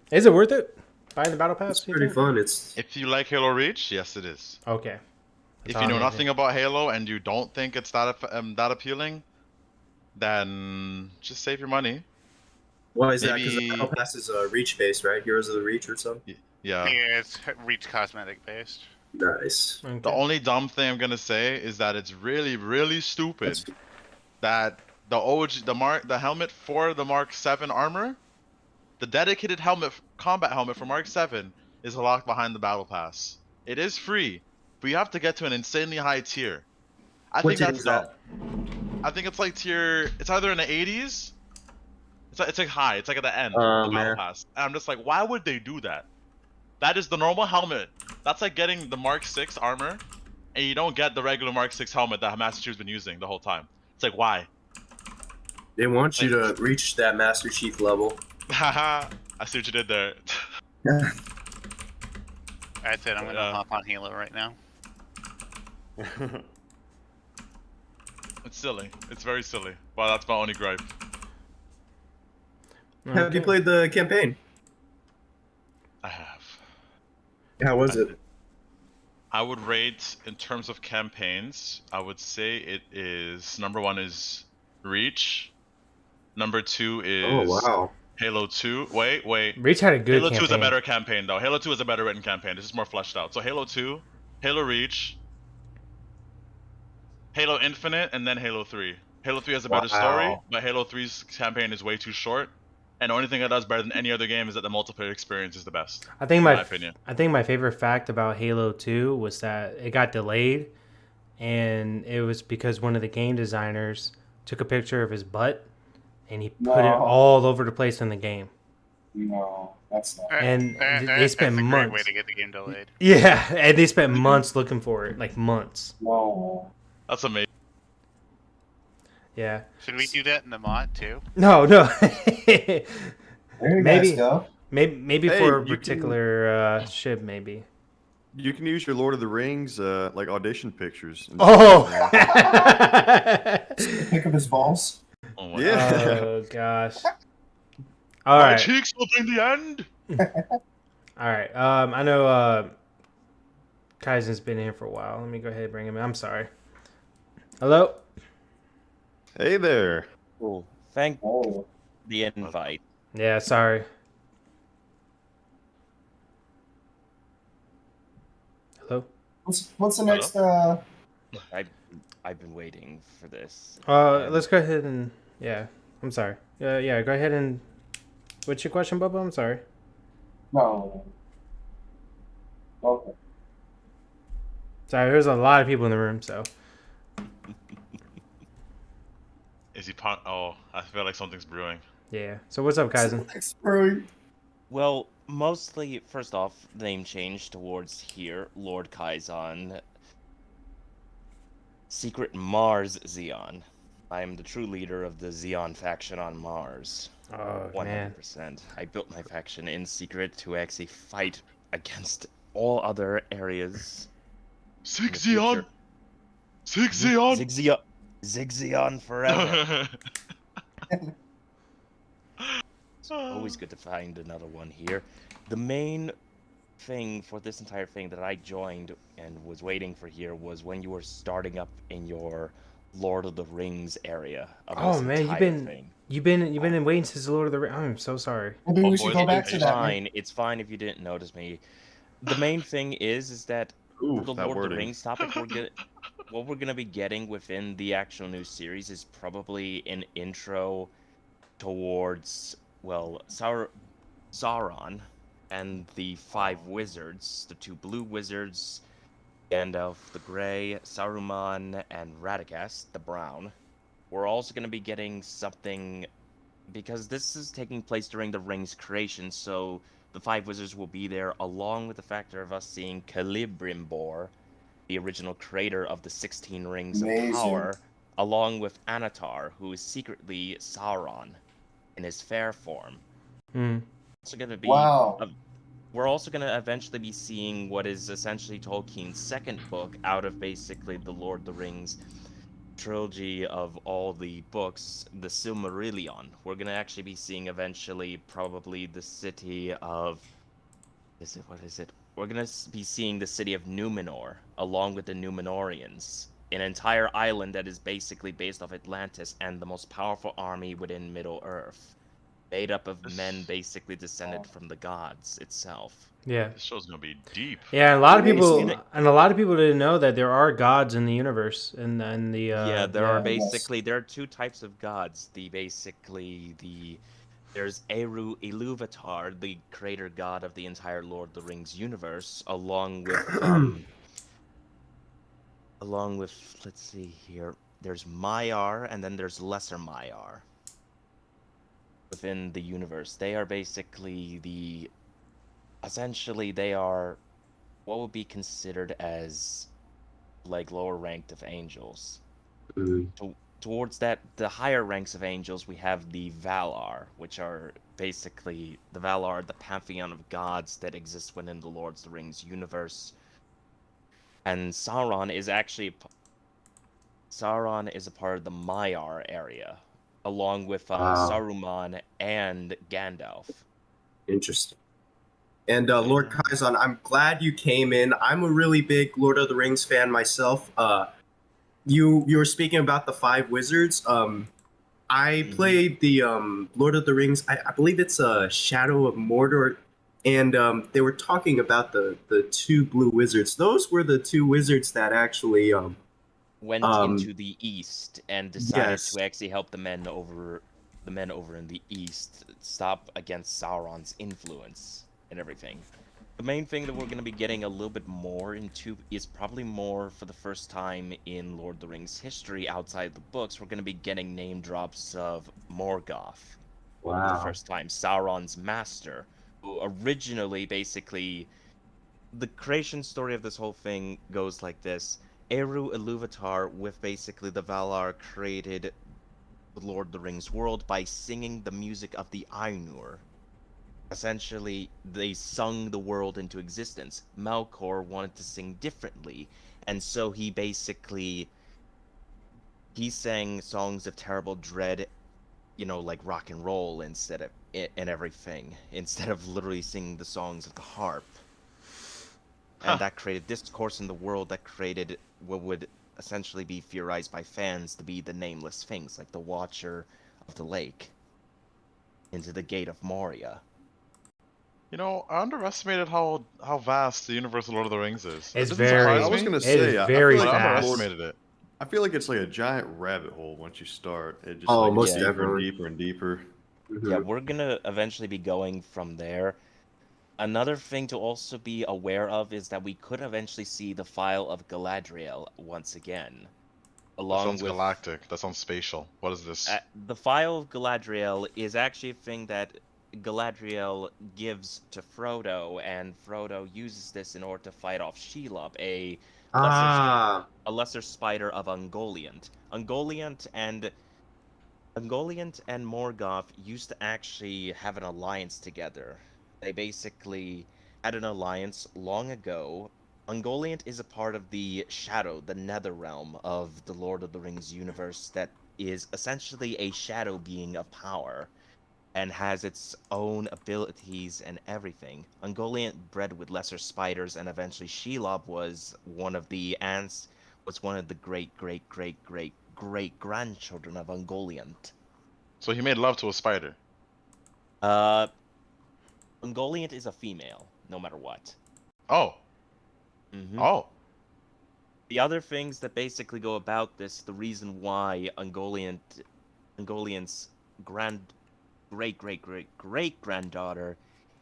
is it worth it? buying the battle pass? It's you pretty think? fun. It's If you like Halo Reach, yes, it is. Okay. That's If all you I'm know gonna nothing do. about Halo and you don't think it's that appealing, then just save your money. why is that? Because the Maybe, battle pass is Reach based, right? Heroes of the Reach or something. yeah. Yeah, it's Reach cosmetic based. Nice. Okay. The only dumb thing I'm gonna say is that it's really, really stupid That's that the helmet for the Mark 7 armor, the dedicated combat helmet for Mark 7 is locked behind the battle pass. It is free, but you have to get to an insanely high tier. I What think tier that's is dumb. that? I think it's like it's either in the 80s. It's like high. It's like at the end Oh, of the battle man. pass. And I'm just like, why would they do that? That is the normal helmet. That's like getting the Mark 6 armor, and you don't get the regular Mark 6 helmet that Master Chief's been using the whole time. It's like, why? They want you to reach that Master Chief level. Haha, I see what you did there. That's it. I'm gonna hop on Halo right now. It's silly. It's very silly. Well, that's my only gripe. Have you Okay. played the campaign? I have. How was it? I would rate in terms of campaigns. I would say it is number 1 is Reach. Number 2 is Oh wow. Halo 2. Wait. Reach had a good Halo 2 is a campaign. better campaign though. Halo 2 is a better written campaign. This is more fleshed out. So Halo 2, Halo Reach, Halo Infinite, and then Halo 3. Halo 3 has a better story, Wow. but Halo 3's campaign is way too short. And the only thing it does better than any other game is that the multiplayer experience is the best. I think in my my opinion. I think my favorite fact about Halo 2 was that it got delayed, and it was because one of the game designers took a picture of his butt, and he put it No. all over the place in the game. No, that's not. And they spent that's a great months. way to get the game delayed. Yeah, and they spent months looking for it, like months. No. That's amazing. Yeah. Should we do that in the mod too? No. There you Maybe. guys go. maybe Hey, for a you can- particular ship, maybe. You can use your Lord of the Rings like audition pictures. and Oh. Pick up his balls. Oh my Yeah. God. Oh gosh. All My right. cheeks will bring the end. All right. I know Kaizen's been in here for a while. Let me go ahead and bring him in. I'm sorry. Hello? Hey there. Cool. Thank Oh. the invite. Yeah, sorry. Hello? What's the next? I've been waiting for this. Let's go ahead and yeah. I'm sorry. Yeah, go ahead and what's your question, Bubba? I'm sorry. No. Okay. Sorry, there's a lot of people in the room, so Is he Oh, I feel like something's brewing. yeah. So what's up, Kaizen? Screwy. Well, mostly, first off, name change towards here, Lord Kaizen. Secret Mars Xeon. I am the true leader of the Xeon faction on Mars. Oh man. 100%. I built my faction in secret to actually fight against all other areas. Six in the Xeon! future. Six Xeon! Zigzeon forever. Always good to find another one here. The main thing for this entire thing that I joined and was waiting for here was when you were starting up in your Lord of the Rings area. Of Oh, this man, you've entire been- thing. You've been waiting since the Lord of the Rings. I'm so sorry. Maybe Oh, we should boy, go back it's to It's that. fine. It's fine if you didn't notice me. The main thing is that Ooh, the that Lord of the wording. Rings topic what we're gonna be getting within the actual new series is probably an intro towards Sauron and the 5 wizards, the 2 blue wizards, Gandalf the Grey, Saruman, and Radagast the Brown. We're also gonna be getting something because this is taking place during the Rings creation, so the 5 wizards will be there, along with the factor of us seeing Celebrimbor, the original creator of the 16 Rings Amazing. of Power, along with Anatar, who is secretly Sauron in his fair form. Hmm. Also going to be Wow. we're also going to eventually be seeing what is essentially Tolkien's second book out of basically the Lord of the Rings trilogy of all the books, the Silmarillion. We're going to actually be seeing eventually probably the city of What is it? We're gonna be seeing the city of Numenor, along with the Numenorians, an entire island that is basically based off Atlantis and the most powerful army within Middle Earth, made up of men basically descended from the gods itself. Yeah. This show's gonna be deep. Yeah, and a lot of Amazing. people and a lot of people didn't know that there are gods in the universe and the Yeah, there are Yes. there are two types of gods. There's Eru Iluvatar, the creator god of the entire Lord of the Rings universe, along with let's see here. There's Maiar and then there's Lesser Maiar. Within the universe, they are basically essentially they are what would be considered as like lower ranked of angels. Towards that, the higher ranks of angels, we have the Valar, which are basically the Valar, the pantheon of gods that exists within the Lord of the Rings universe. And Sauron is a part of the Maiar area, along with Wow. Saruman and Gandalf. Interesting. And Lord Kaizen, I'm glad you came in. I'm a really big Lord of the Rings fan myself. You were speaking about the 5 wizards. I played the Lord of the Rings. I believe it's Shadow of Mordor, and they were talking about the 2 blue wizards. Those were the 2 wizards that actually Went into the east and decided yes. to actually help the men over in the east stop against Sauron's influence and everything. The main thing that we're going to be getting a little bit more into is probably more for the first time in Lord of the Rings history outside the books. We're going to be getting name drops of Morgoth. For the first time, Sauron's master, who originally basically the creation story of this whole thing goes like this. Eru Iluvatar with basically the Valar created the Lord of the Rings world by singing the music of the Ainur. Essentially, they sung the world into existence. Melkor wanted to sing differently, and so he sang songs of terrible dread, like rock and roll instead of and everything, instead of literally singing the songs of the harp. And that created discourse in the world that created what would essentially be theorized by fans to be the nameless things, like the Watcher of the Lake into the Gate of Moria. I underestimated how vast the universe of Lord of the Rings is. It's It doesn't very- surprise I was me, gonna It say, is I very feel but I like fast. underestimated it. I feel like it's like a giant rabbit hole once you start. It just Oh, like most gets deeper definitely. and deeper and deeper. Yeah, we're gonna eventually be going from there. Another thing to also be aware of is that we could eventually see the File of Galadriel once again. That Along sounds with galactic. That sounds spatial. What is this? the File of Galadriel is actually a thing that Galadriel gives to Frodo, and Frodo uses this in order to fight off Shelob, a lesser spider of Ungoliant. Ungoliant and Morgoth used to actually have an alliance together. They basically had an alliance long ago. Ungoliant is a part of the Shadow, the Nether Realm of the Lord of the Rings universe that is essentially a shadow being of power and has its own abilities and everything. Ungoliant bred with lesser spiders, and eventually Shelob was one of the great grandchildren of Ungoliant. So he made love to a spider. Ungoliant is a female, no matter what. Oh. Oh. The other things that basically go about this, the reason why Ungoliant's great granddaughter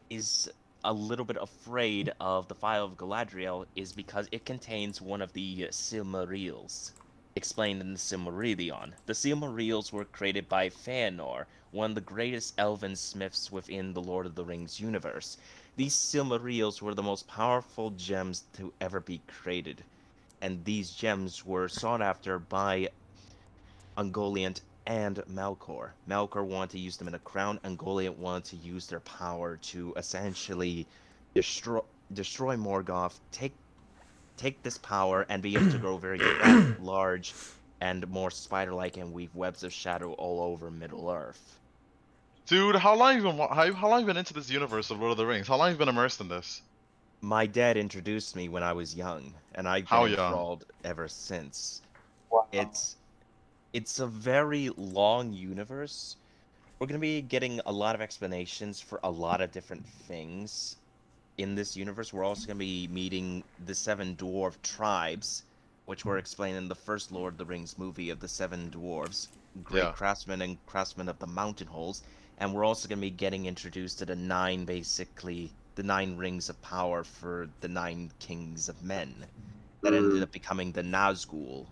is a little bit afraid of the File of Galadriel is because it contains one of the Silmarils, explained in the Silmarillion. The Silmarils were created by Fëanor, one of the greatest elven smiths within the Lord of the Rings universe. These Silmarils were the most powerful gems to ever be created, and these gems were sought after by Ungoliant and Melkor. Melkor wanted to use them in a crown. Ungoliant wanted to use their power to essentially destroy Morgoth, take this power, and be able to grow very large and more spider-like and weave webs of shadow all over Middle-earth. Dude, how long have you been into this universe of Lord of the Rings? How long have you been immersed in this? My dad introduced me when I was young, and I've How been young? enthralled ever since. Wow. It's a very long universe. We're gonna be getting a lot of explanations for a lot of different things in this universe. We're also gonna be meeting the 7 dwarf tribes, which were explained in the first Lord of the Rings movie of the 7 dwarves, great Yeah. craftsmen and craftsmen of the mountain holes. And we're also gonna be getting introduced to the 9, basically the 9 rings of power for the 9 kings of men that ended up becoming the Nazgul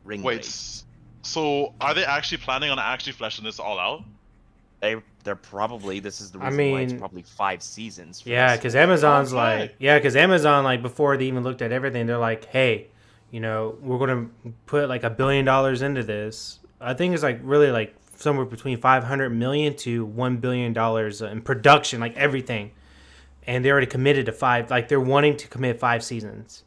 ring Wait, race. so are they actually planning on actually fleshing this all out? They're probably, this is the I reason why it's mean, probably 5 seasons. For Yeah, this because whole thing. Amazon's Okay. like, yeah, because Amazon, like, before they even looked at everything, they're like, hey, you know, we're going to put like $1 billion into this. I think it's like really like somewhere between 500 million to $1 billion in production, like everything. And they already committed to 5, like, they're wanting to commit 5 seasons.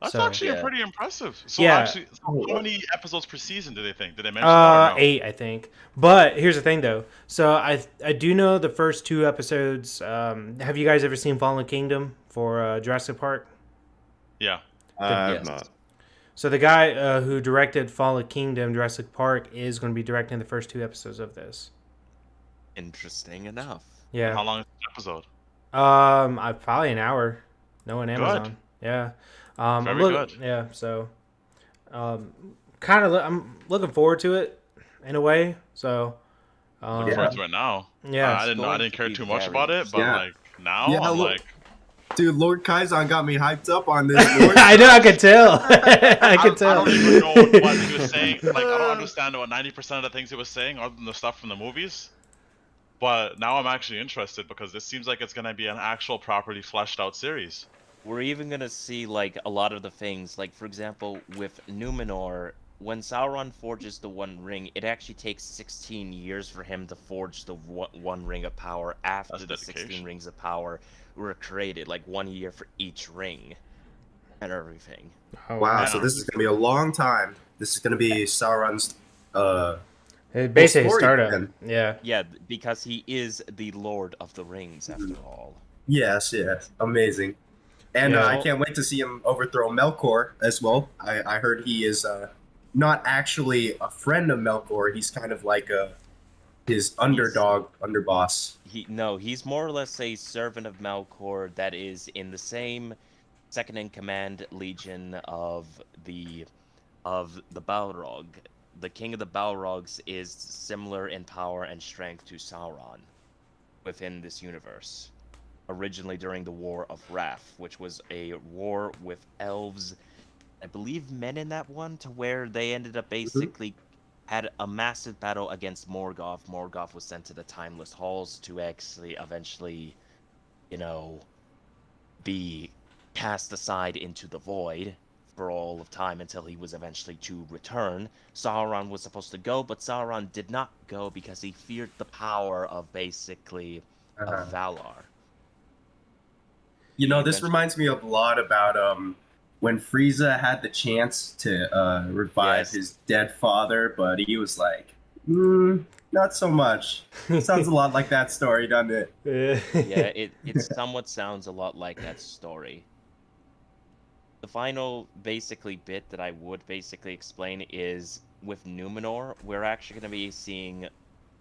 That's So, actually Yeah. pretty impressive. So Yeah. actually, so how many episodes per season do they think? Did they mention that or no? 8, I think. But here's the thing, though. So I do know the first 2 episodes. Have you guys ever seen Fallen Kingdom for Jurassic Park? Yeah. I've Yes. not. So the guy who directed Fallen Kingdom, Jurassic Park, is going to be directing the first 2 episodes of this. Interesting enough. Yeah. How long is the episode? Probably an hour. No on Amazon. Yeah. Very good. Yeah. So, kind of, I'm looking forward to it in a way. So, Looking forward to it now. yeah. I didn't know. I going didn't to care be too much very about it, but Yeah. like now, Yeah, I'm look- like, Dude, Lord Kaizan got me hyped up on this. Lord. I know. I could tell. I could tell. I don't even know what he was saying. Like, I don't understand what 90% of the things he was saying, other than the stuff from the movies. But now I'm actually interested because this seems like it's gonna be an actual properly fleshed out series. We're even gonna see like a lot of the things, like for example, with Numenor, when Sauron forges the One Ring, it actually takes 16 years for him to forge the One Ring of Power after That's the 16 dedication. Rings of Power were created, like 1 year for each ring and everything. Oh, Wow, Yeah. so this is gonna be a long time. This is gonna be Sauron's It basically story startup. then. Yeah. Yeah, because he is the Lord of the Rings after all. Yes, amazing. And Yeah. I can't wait to see him overthrow Melkor as well. I heard he is not actually a friend of Melkor. He's kind of like his underboss. He's more or less a servant of Melkor that is in the same second in command legion of the Balrog. The king of the Balrogs is similar in power and strength to Sauron within this universe. Originally during the War of Wrath, which was a war with elves, I believe men in that one, to where they ended up basically had a massive battle against Morgoth. Morgoth was sent to the Timeless Halls to actually eventually, be cast aside into the void for all of time until he was eventually to return. Sauron was supposed to go, but Sauron did not go because he feared the power of basically of Valar. You know, this reminds me a lot about when Frieza had the chance to revive Yes. his dead father, but he was like, not so much. Sounds a lot like that story, doesn't it? Yeah, it somewhat sounds a lot like that story. The final basically bit that I would basically explain is with Numenor, we're actually going to be seeing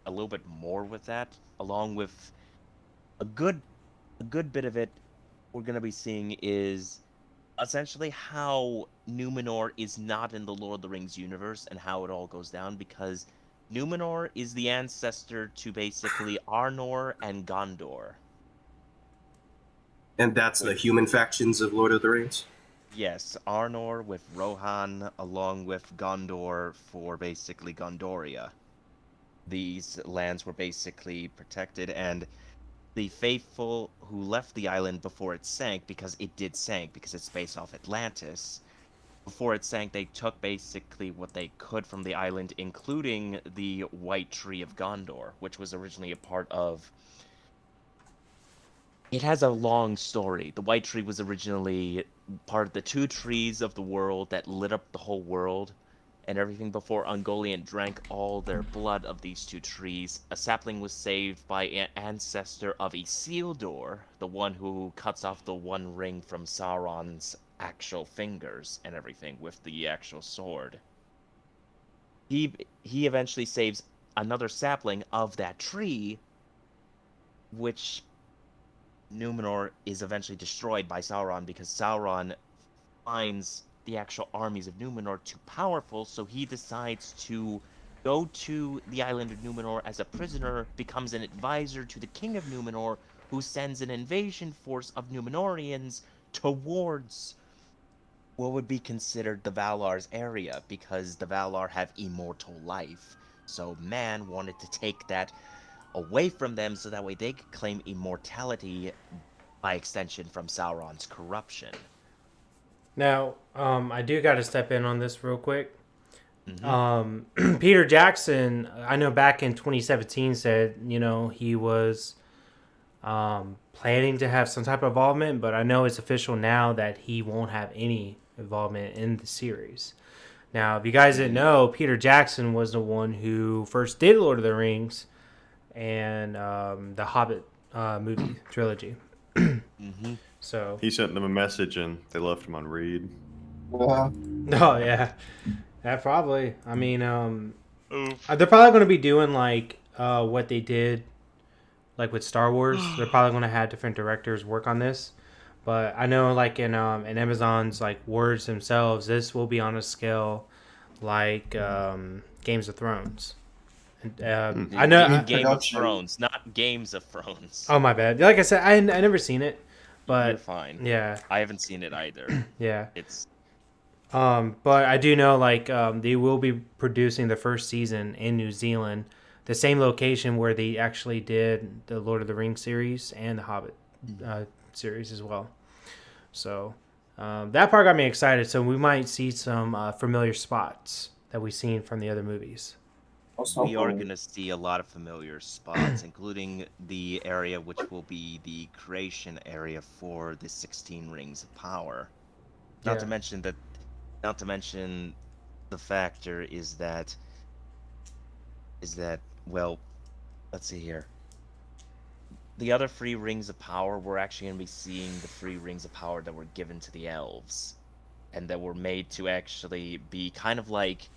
a little bit more with that, along with a good bit of it we're going to be seeing is essentially how Numenor is not in the Lord of the Rings universe and how it all goes down, because Numenor is the ancestor to basically Arnor and Gondor. And that's the human factions of Lord of the Rings? Yes, Arnor with Rohan, along with Gondor for basically Gondoria. These lands were basically protected, and the faithful who left the island before it sank, because it did sink, because it's based off Atlantis, before it sank, they took basically what they could from the island, including the White Tree of Gondor, which was originally a part of... It has a long story. The White Tree was originally part of the 2 trees of the world that lit up the whole world, and everything before Ungoliant drank all their blood of these two trees, a sapling was saved by an ancestor of Isildur, the one who cuts off the one ring from Sauron's actual fingers and everything with the actual sword. He eventually saves another sapling of that tree, which Numenor is eventually destroyed by Sauron because Sauron finds the actual armies of Numenor too powerful, so he decides to go to the island of Numenor as a prisoner, becomes an advisor to the king of Numenor, who sends an invasion force of Numenorians towards what would be considered the Valar's area, because the Valar have immortal life. So man wanted to take that away from them so that way they could claim immortality by extension from Sauron's corruption. Now, I do got to step in on this real quick. Peter Jackson, I know back in 2017 said, he was planning to have some type of involvement, but I know it's official now that he won't have any involvement in the series. Now, if you guys didn't know, Peter Jackson was the one who first did Lord of the Rings and the Hobbit movie trilogy. So He sent them a message and they left him on read. oh yeah, that probably. I mean, they're probably going to be doing like what they did, like with Star Wars. They're probably going to have different directors work on this. But I know, like in Amazon's like words themselves, this will be on a scale like Games of Thrones. I know Game of Thrones, not Games of Thrones. Oh my bad. Like I said, I never seen it, but You're fine. Yeah, I haven't seen it either. Yeah, it's. But I do know like they will be producing the first season in New Zealand, the same location where they actually did the Lord of the Rings series and the Hobbit series as well. So that part got me excited. So we might see some familiar spots that we've seen from the other movies. We are going to see a lot of familiar spots, including the area which will be the creation area for the 16 Rings of Power. Not to mention the factor is that well, let's see here. The other 3 Rings of Power, we're actually going to be seeing the 3 Rings of Power that were given to the elves, and that were made to actually be kind of like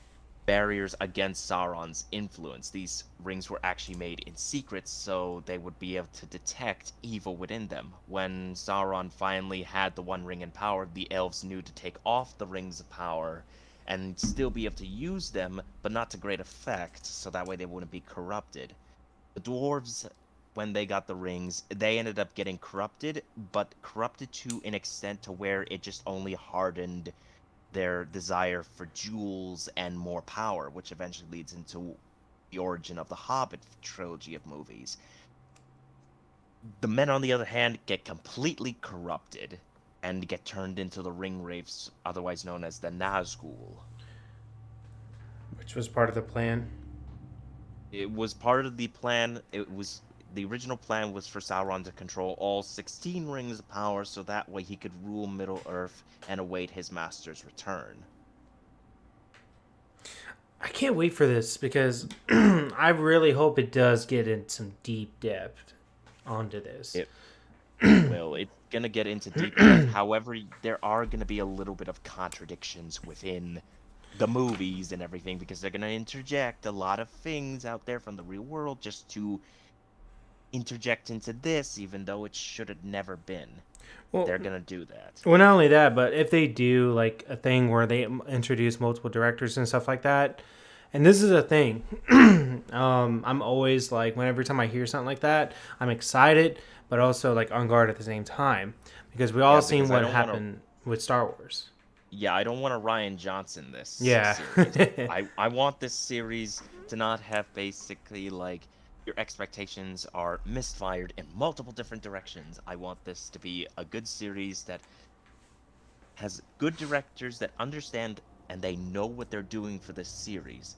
barriers against Sauron's influence. These rings were actually made in secret so they would be able to detect evil within them. When Sauron finally had the One Ring in power, the elves knew to take off the Rings of Power and still be able to use them, but not to great effect, so that way they wouldn't be corrupted. The dwarves, when they got the rings, they ended up getting corrupted, but corrupted to an extent to where it just only hardened their desire for jewels and more power, which eventually leads into the origin of the Hobbit trilogy of movies. The men, on the other hand, get completely corrupted and get turned into the ring wraiths, otherwise known as the Nazgul. Which was part of the plan? It was part of the plan. The original plan was for Sauron to control all 16 Rings of Power so that way he could rule Middle-earth and await his master's return. I can't wait for this because I really hope it does get in some deep depth onto this. Well, it's going to get into deep depth. However, there are going to be a little bit of contradictions within the movies and everything because they're going to interject a lot of things out there from the real world just to interject into this, even though it should have never been. Well, they're gonna do that. Well, not only that, but if they do like a thing where they introduce multiple directors and stuff like that, and this is a thing, I'm always like, every time I hear something like that, I'm excited, but also like on guard at the same time because we all seen what happened with Star Wars. Yeah, I don't want to Rian Johnson this. Yeah, series. I want this series to not have basically like your expectations are misfired in multiple different directions. I want this to be a good series that has good directors that understand and they know what they're doing for this series.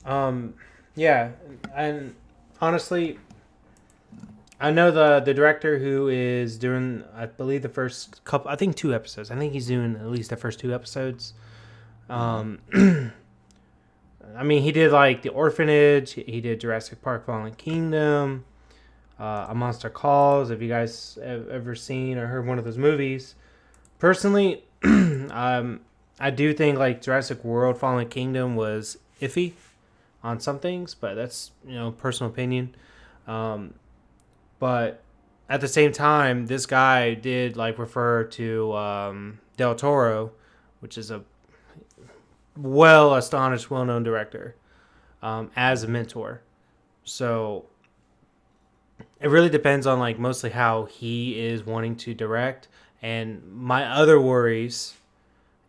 Yeah, and honestly, I know the director who is doing, I believe the first couple, I think 2 episodes. I think he's doing at least the first 2 episodes I mean, he did like The Orphanage. He did Jurassic Park: Fallen Kingdom, A Monster Calls. Have you guys ever seen or heard one of those movies? Personally, I do think like Jurassic World: Fallen Kingdom was iffy on some things, but that's personal opinion. But at the same time, this guy did like refer to Del Toro, which is a well-known director, as a mentor. So it really depends on like mostly how he is wanting to direct. And my other worries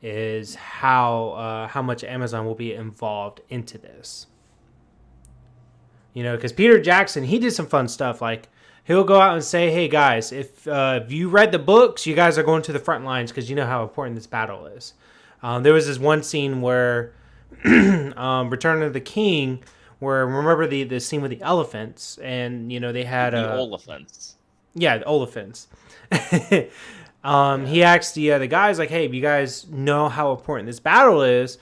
is how much Amazon will be involved into this. Because Peter Jackson, he did some fun stuff. Like he'll go out and say, "Hey guys, if you read the books, you guys are going to the front lines because you know how important this battle is." There was this one scene where Return of the King, where remember the scene with the elephants, and they had The Oliphants. Yeah, the Oliphants. He asked the guys like, "Hey, you guys know how important this battle is?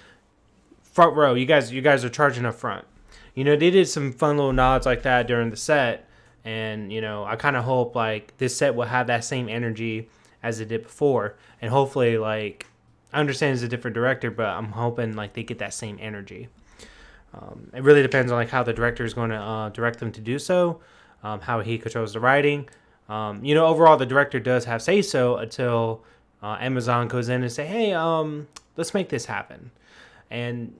Front row, you guys are charging up front." They did some fun little nods like that during the set, and I kind of hope like this set will have that same energy as it did before, and hopefully like. I understand it's a different director, but I'm hoping like they get that same energy. It really depends on like how the director is going to direct them to do so, how he controls the writing. Overall the director does have say so until Amazon goes in and say, "Hey, let's make this happen." And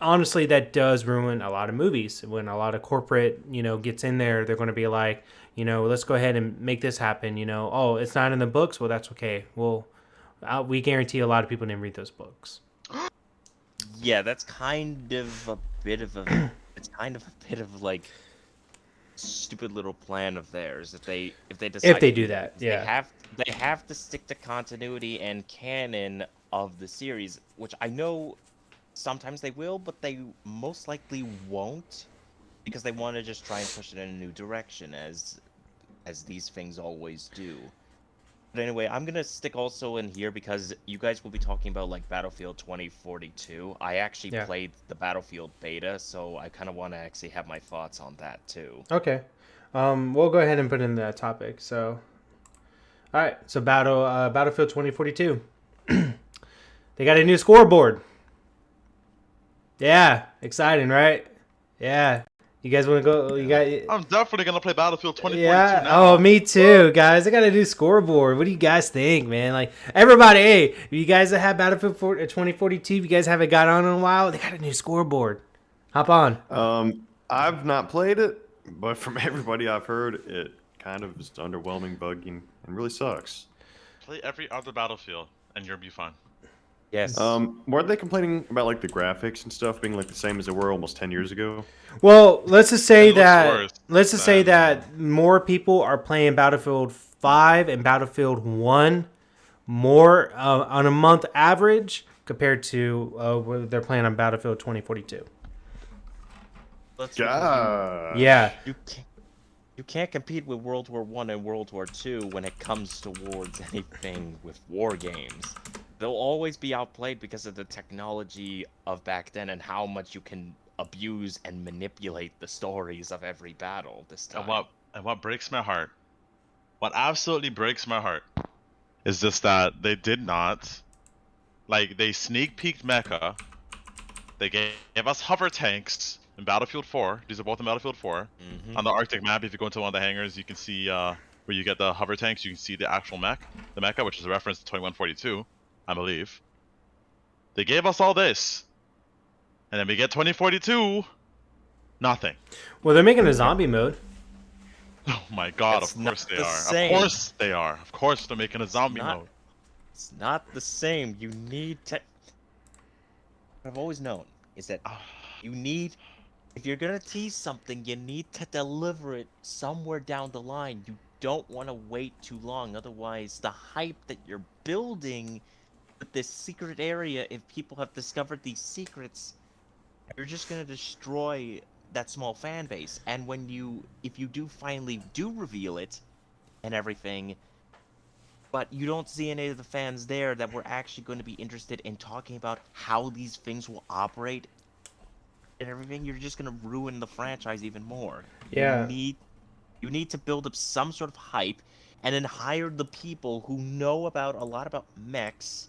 honestly, that does ruin a lot of movies. When a lot of corporate gets in there, they're going to be like, let's go ahead and make this happen. Oh, it's not in the books. Well, that's okay. We guarantee a lot of people didn't read those books. Yeah, that's kind of a bit of a like stupid little plan of theirs if they decide If they to do that, yeah. They have to stick to continuity and canon of the series, which I know sometimes they will, but they most likely won't because they want to just try and push it in a new direction as these things always do. But anyway, I'm gonna stick also in here because you guys will be talking about like Battlefield 2042. I actually played the Battlefield beta, so I kind of want to actually have my thoughts on that too. Okay, we'll go ahead and put in that topic. So, all right, so Battlefield 2042. They got a new scoreboard. Yeah, exciting, right? Yeah. You guys want to go? I'm definitely gonna play Battlefield 2042 yeah. now. Oh, me too, guys. I got a new scoreboard. What do you guys think, man? Like everybody, hey, you guys that have Battlefield 2042, if you guys haven't got on in a while, they got a new scoreboard. Hop on. I've not played it, but from everybody I've heard, it kind of is underwhelming, bugging, and really sucks. Play every other Battlefield, and you'll be fine. Yes. Weren't they complaining about like the graphics and stuff being like the same as they were almost 10 years ago? Well, let's just say that more people are playing Battlefield 5 and Battlefield 1 more on a month average compared to what they're playing on Battlefield 2042. Yeah. You can't compete with World War I and World War II when it comes towards anything with war games. They'll always be outplayed because of the technology of back then and how much you can abuse and manipulate the stories of every battle this time. And what breaks my heart, what absolutely breaks my heart, is just that they did not, like, they sneak peeked mecha. They gave us hover tanks in Battlefield 4. These are both in Battlefield 4. Mm-hmm. On the Arctic map, if you go into one of the hangars, you can see where you get the hover tanks. You can see the actual mecha, which is a reference to 2142. I believe. They gave us all this. And then we get 2042. Nothing. Well, they're making a zombie mode. Oh my god, It's of course they not the are. same. Of course they are. Of course they're making a zombie mode. It's not the same. You need to... What I've always known is that you need... If you're gonna tease something, you need to deliver it somewhere down the line. You don't want to wait too long. Otherwise, the hype that you're building... But this secret area, if people have discovered these secrets, you're just gonna destroy that small fan base. And when if you do finally reveal it and everything, but you don't see any of the fans there that were actually going to be interested in talking about how these things will operate and everything. You're just going to ruin the franchise even more. Yeah. You need to build up some sort of hype and then hire the people who know about a lot about mechs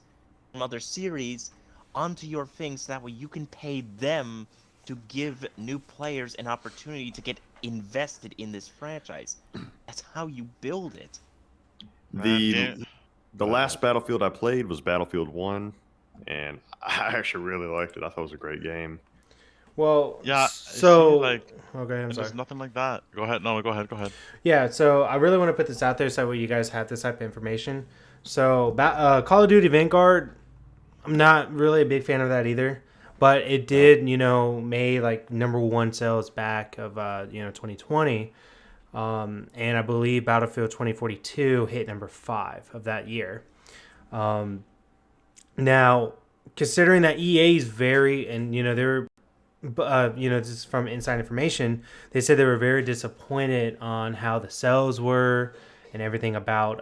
from other series onto your things so that way you can pay them to give new players an opportunity to get invested in this franchise. That's how you build it. The last Battlefield I played was Battlefield 1, and I actually really liked it. I thought it was a great game. Well, Yeah, so see, like, okay, I'm sorry. there's nothing like that. Go ahead. No, go ahead. Yeah, so I really want to put this out there so that you guys have this type of information. So, Call of Duty Vanguard, I'm not really a big fan of that either, but it did, made like #1 sales back of 2020, and I believe Battlefield 2042 hit #5 of that year. Now, considering that EA's they're this is from inside information. They said they were very disappointed on how the sales were and everything about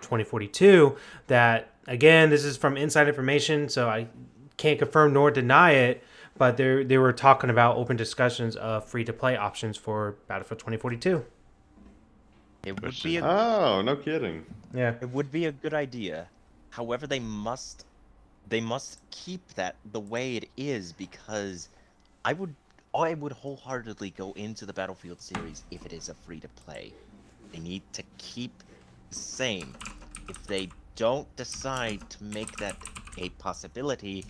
2042. That, again, this is from inside information, so I can't confirm nor deny it. But they were talking about open discussions of free-to-play options for Battlefield 2042. It would be Oh, no kidding. Yeah. It would be a good idea. However, they must keep that the way it is, because I would wholeheartedly go into the Battlefield series if it is a free to play. They need to keep the same. If they don't decide to make that a possibility,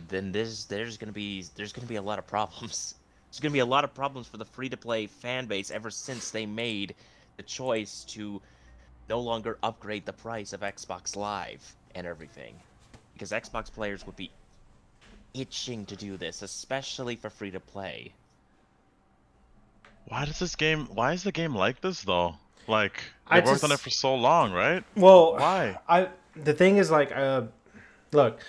then there's gonna be a lot of problems. There's gonna be a lot of problems for the free to play fan base ever since they made the choice to no longer upgrade the price of Xbox Live and everything, because Xbox players would be itching to do this, especially for free to play. Why is the game like this though? Like, they worked on it for so long, right? Well, Why? The thing is, like, look,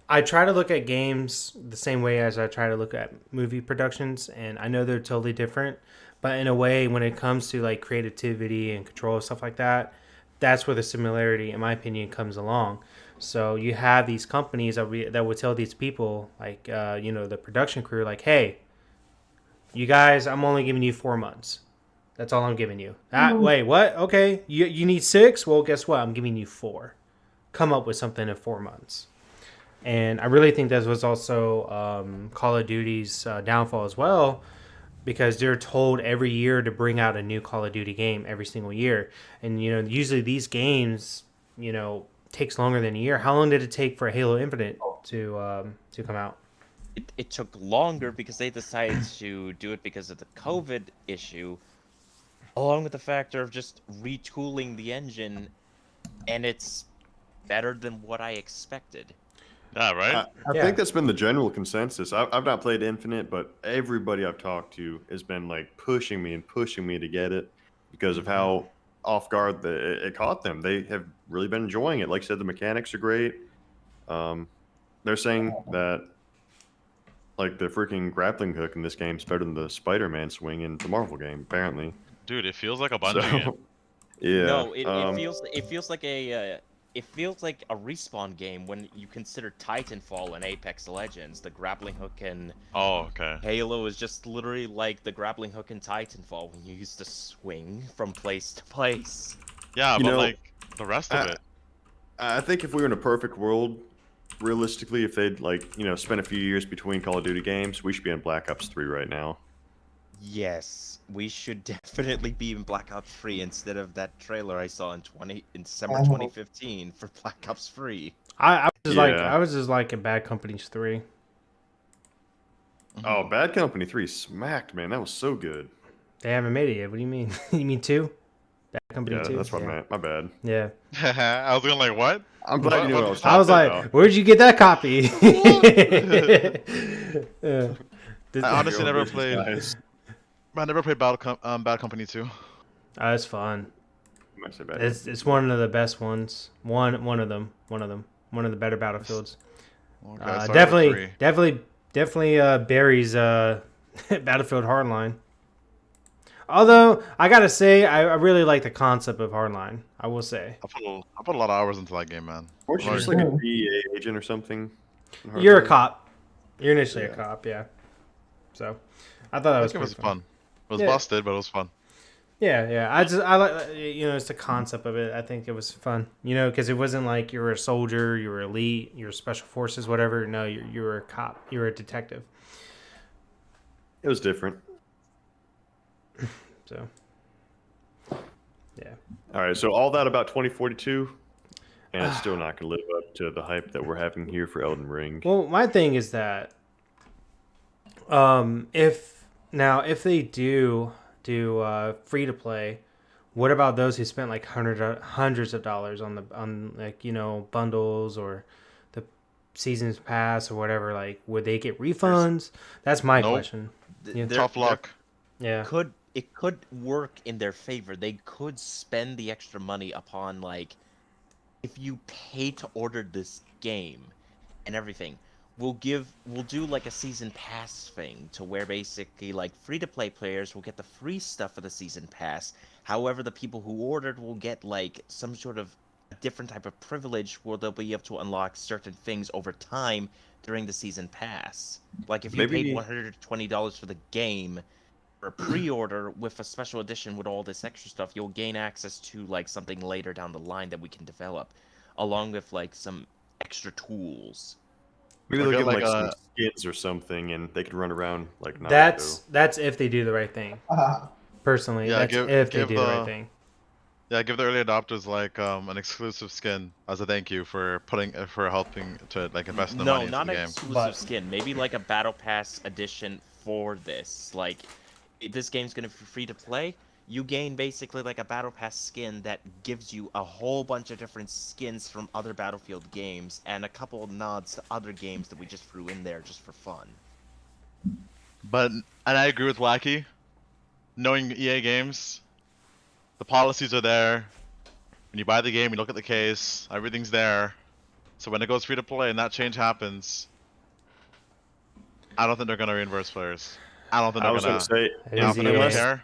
I try to look at games the same way as I try to look at movie productions, and I know they're totally different, but in a way, when it comes to like creativity and control and stuff like that, that's where the similarity, in my opinion, comes along. So you have these companies that would tell these people, like, the production crew, like, hey, you guys, I'm only giving you 4 months. That's all I'm giving you. Wait, what? Okay, you need 6? Well, guess what? I'm giving you 4. Come up with something in 4 months. And I really think that was also Call of Duty's downfall as well, because they're told every year to bring out a new Call of Duty game every single year. And, usually these games, takes longer than a year. How long did it take for Halo Infinite to come out? It took longer because they decided to do it because of the COVID issue, along with the factor of just retooling the engine, and it's better than what I expected. Yeah, right? I think that's been the general consensus. I've not played Infinite, but everybody I've talked to has been like pushing me to get it because of how off guard it caught them. They have really been enjoying it. Like I said, the mechanics are great. They're saying that like the freaking grappling hook in this game is better than the Spider-Man swing in the Marvel game, apparently. Dude, it feels like a Bungie game. Yeah. No, it feels like a Respawn game when you consider Titanfall and Apex Legends. The grappling hook in Halo is just literally like the grappling hook in Titanfall when you used to swing from place to place. Yeah, but like the rest of it. I think if we were in a perfect world, realistically, if they'd spent a few years between Call of Duty games, we should be in Black Ops 3 right now. Yes, we should definitely be in Black Ops 3 instead of that trailer I saw in December 2015 for Black Ops 3. I was just like in Bad Company 3. Oh, Bad Company 3 smacked, man. That was so good. They haven't made it yet. What do you mean? You mean 2? Bad Company 2? That's what I meant. My bad. Yeah. I was going like, what? I'm glad you knew what I was I was like, about. Where'd you get that copy? I honestly never played. I never played Bad Company 2. It's fun. I say Bad It's one of the best ones. One of them. One of the better Battlefields. Okay, definitely Barry's Battlefield Hardline. Although I gotta say, I really like the concept of Hardline. I will say. I put a lot of hours into that game, man. Weren't you just like a DEA agent or something? in You're a Hardline? cop. You're initially a Yeah. cop, yeah. So, I thought that I was think it was pretty fun. fun. It was Yeah. busted, but it was fun. Yeah. I like it's the concept of it. I think it was fun. Because it wasn't like you were a soldier, you were elite, you were special forces, whatever. No, you were a cop. You were a detective. It was different. So, yeah. All right, so all that about 2042, and it's still not going to live up to the hype that we're having here for Elden Ring. Well, my thing is that if they do free to play, what about those who spent like hundreds of dollars on like bundles or the season's pass or whatever? Like, would they get refunds? That's my Nope. question. Yeah. Tough luck. Yeah. It could work in their favor. They could spend the extra money upon, like, if you pay to order this game and everything, we'll do like a season pass thing to where basically like free to play players will get the free stuff for the season pass. However, the people who ordered will get like some sort of different type of privilege where they'll be able to unlock certain things over time during the season pass. Like if you Maybe- paid $120 for the game for a pre-order with a special edition with all this extra stuff, you'll gain access to like something later down the line that we can develop, along with like some extra tools. Maybe Or they'll get give like like some a- skins or something, and they can run around like Naruto. That's if they do the right thing. Personally, Yeah, that's give- if they give do the right the- thing. Yeah, give the early adopters like an exclusive skin as a thank you for helping to like invest the No, money into not the an game. exclusive But- skin. Maybe like a battle pass edition for this. Like, if this game's gonna be free to play, you gain basically like a battle pass skin that gives you a whole bunch of different skins from other Battlefield games and a couple of nods to other games that we just threw in there just for fun. But and I agree with Wacky. Knowing EA games, the policies are there. When you buy the game, you look at the case, everything's there. So when it goes free to play and that change happens, I don't think they're gonna reimburse players. I don't think I they're was gonna. going to say, It I don't is think they're gonna EA. care.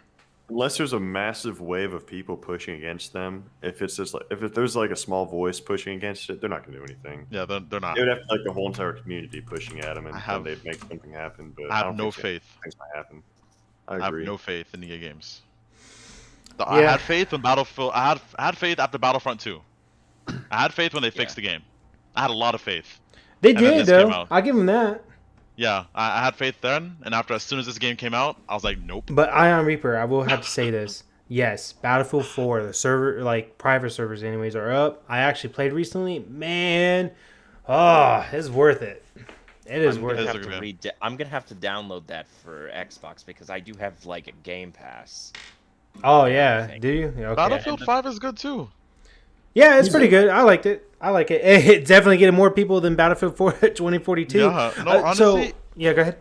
unless there's a massive wave of people pushing against them, if it's just like if there's like a small voice pushing against it, they're not going to do anything. Yeah, they're not. It would have to like the whole entire community pushing at them, and I have- then they'd make something happen. But I have don't no think faith. Things might happen. I I have agree. no faith in EA games. I Yeah. had faith in Battlefield. I had faith after Battlefront 2. I had faith when they fixed the game. I had a lot of faith. They And then did this came though. out. I give them that. Yeah, I had faith then, and as soon as this game came out, I was like, nope. But Ion Reaper, I will have to say this. Yes, Battlefield 4, the server, like private servers, anyways, are up. I actually played recently. Man, it's worth it. It is I'm worth gonna it. have to good, I'm gonna have to download that for Xbox because I do have like a Game Pass. Oh yeah, do you? Okay. Battlefield 5 is good too. Yeah, it's pretty good. I liked it. It's definitely getting more people than Battlefield 4 2042. Yeah, no, honestly- yeah, go ahead.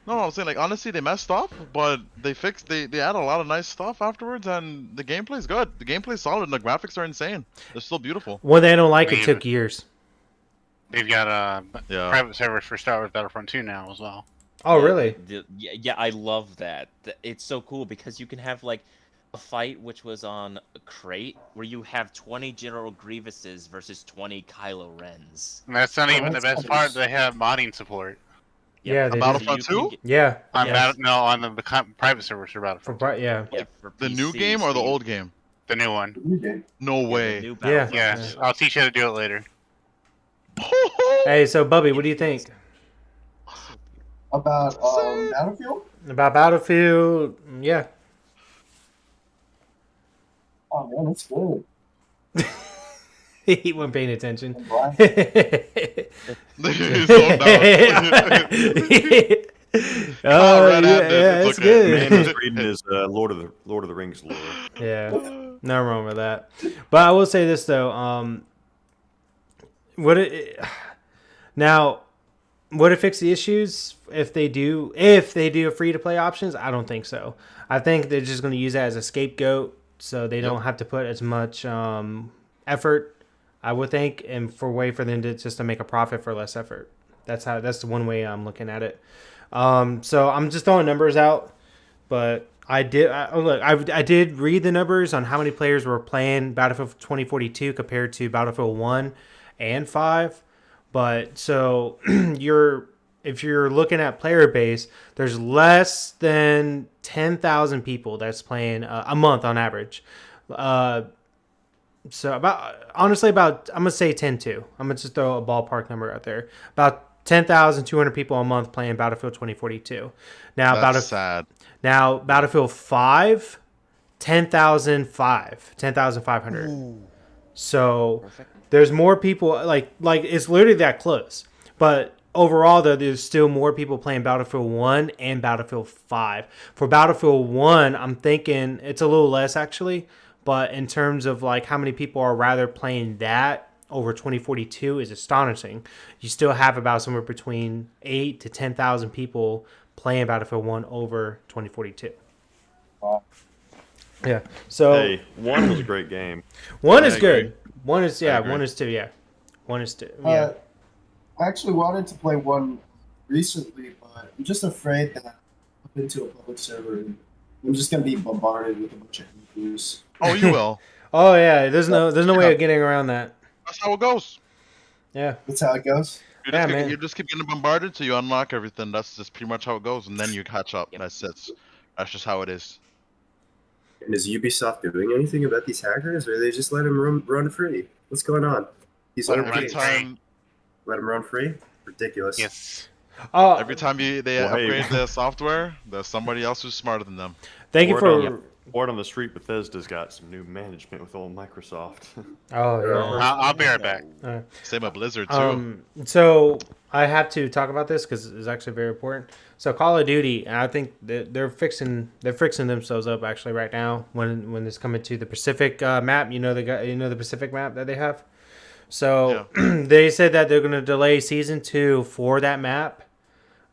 No, I'm saying like honestly, they messed up, but they add a lot of nice stuff afterwards, and the gameplay's good. The gameplay's solid, and the graphics are insane. They're still beautiful. One thing I don't like, it Leave took it. years. They've got Yeah. private servers for Star Wars Battlefront 2 now as well. Oh, really? Yeah, I love that. It's so cool because you can have like a fight which was on a crate where you have 20 General Grievuses versus 20 Kylo Rens. And that's not even the that's best part. nice. They have modding support. Yeah, they do. Battlefront So you 2? can Yeah, On Yes. on the private servers for for Battlefront. yeah. for The new PC, game or the so you- old game? The new one. No yeah, the way. new Yeah. Battlefront Yes, 2. I'll teach you how to do it later. Hey, so Bubby, what do you think About Battlefield? about Battlefield? Yeah. Oh man, that's good. He wasn't paying attention. I'm glad. He's zoned out. Oh, Red yeah, handed, yeah, it's it's okay. Man good. was reading his Lord of the Rings lore. Yeah, no wrong with that. But I will say this though, would it fix the issues if they do a free to play options? I don't think so. I think they're just going to use that as a scapegoat, so they don't have to put as much effort. I would think, and for them to just to make a profit for less effort. That's the one way I'm looking at it. So I'm just throwing numbers out, but I did. I did read the numbers on how many players were playing Battlefield 2042 compared to Battlefield 1 and 5. But so if you're looking at player base, there's less than 10,000 people that's playing a month on average. So I'm gonna say 10-2. I'm gonna just throw a ballpark number out there. About 10,200 people a month playing Battlefield 2042. Now That's sad. Now Battlefield 5, 10,500. So Perfect. there's more people like it's literally that close. But overall though, there's still more people playing Battlefield 1 and Battlefield 5. For Battlefield 1, I'm thinking it's a little less actually, but in terms of like how many people are rather playing that over 2042 is astonishing. You still have about somewhere between 8 to 10,000 people playing Battlefield 1 over 2042. Wow. Yeah. So Hey, 1 was a great game. 1 I is agree. good. 1 is I agree. 1 is 2, yeah. 1 is 2. Yeah. I actually wanted to play 1 recently, but I'm just afraid that I've been to a public server and I'm just gonna be bombarded with a bunch of news. Oh, you will. Oh yeah, there's no way of getting around that. That's how it goes. Yeah. That's how it goes. Yeah, man. You just keep getting bombarded till you unlock everything. That's just pretty much how it goes, and then you catch up. Yep. That's just how it is. And is Ubisoft doing anything about these hackers, or they just let them run free? What's going on? He's Let let 'em them run Every time, run free. Ridiculous. Yes. Oh, every time they Well, hey. upgrade the software, there's somebody else who's smarter than them. thank you Word for. Word on the street, Bethesda's got some new management with old Microsoft. Oh yeah. I'll be right back. Same with Blizzard too. So I have to talk about this because it's actually very important. So Call of Duty, and I think they're fixing themselves up actually right now when it's coming to the Pacific map. The Pacific map that they have. So they said that they're going to delay season 2 for that map.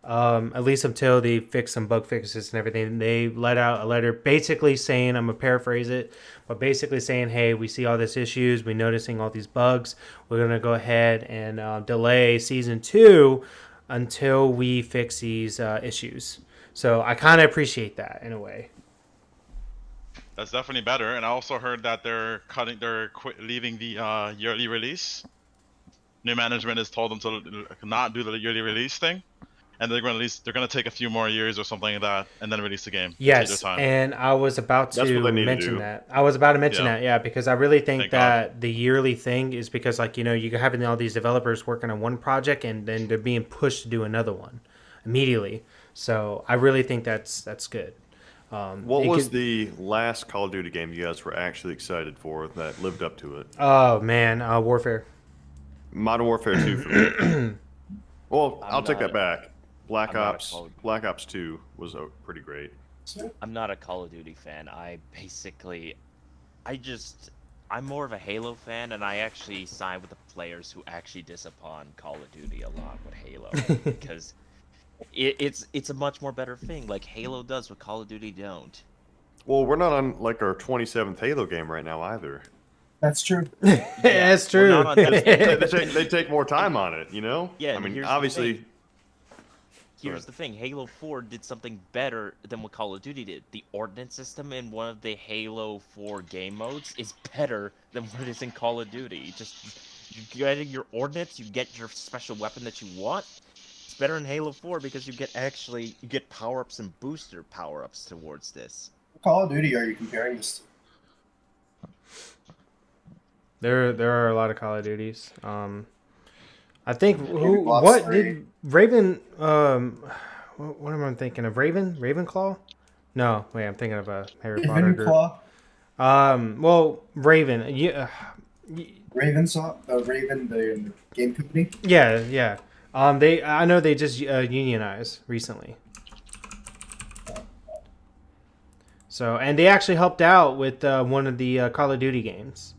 At least until they fix some bug fixes and everything. They let out a letter basically saying, I'm going to paraphrase it, but basically saying, hey, we see all these issues. We're noticing all these bugs. We're going to go ahead and delay season 2 until we fix these issues. So I kind of appreciate that in a way. That's definitely better. And I also heard that they're leaving the yearly release. New management has told them to not do the yearly release thing. And they're going to take a few more years or something like that, and then release the game. Yes, Time. and I was about That's to what they need to mention do. that. I was about to mention that, yeah, because I really think Thank that the yearly thing is because, like, you're having all these developers working on one project, and then they're being pushed to do another one immediately. So I really think that's good. What was the last Call of Duty game you guys were actually excited for that lived up to it? Oh man, Warfare. Modern Warfare 2 for me. Well, I'm I'll take not that back. Black I'm not a Ops Call- Black Ops 2 was pretty great. I'm not a Call of Duty fan. I'm more of a Halo fan, and I actually side with the players who actually diss upon Call of Duty a lot with Halo because it's a much more better thing. Like Halo does what Call of Duty don't. Well, we're not on like our 27th Halo game right now either. That's true. That's we're true. not on they take more time on it, you know? Yeah, I and mean, here's the obviously. thing. Here's the thing, Halo 4 did something better than what Call of Duty did. The ordnance system in one of the Halo 4 game modes is better than what it is in Call of Duty. You get your ordnance, you get your special weapon that you want. It's better in Halo 4 because you get power-ups and booster power-ups towards this. What Call of Duty are you comparing this to? There are a lot of Call of Duties. I think Lost what three. did Raven? What am I thinking of? Ravenclaw? No, wait, I'm thinking of a Harry Potter group. Ravenclaw, Well, Raven. Yeah, Raven, the game company. yeah. I know they just unionized recently. So, and they actually helped out with one of the Call of Duty games.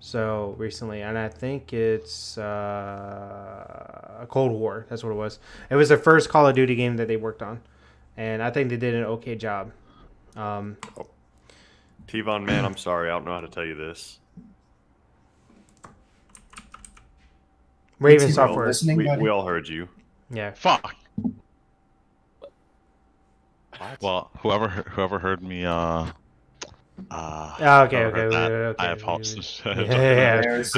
So recently, and I think it's a Cold War. That's what it was. It was their first Call of Duty game that they worked on, and I think they did an okay job. T-Von, man, I'm sorry. I don't know how to tell you this. Raven T-Von Software. listening, buddy? We all heard you. Yeah. Fuck. What? Well, whoever heard me Oh, okay, whoever okay, heard okay. I apologize. Yeah. There's-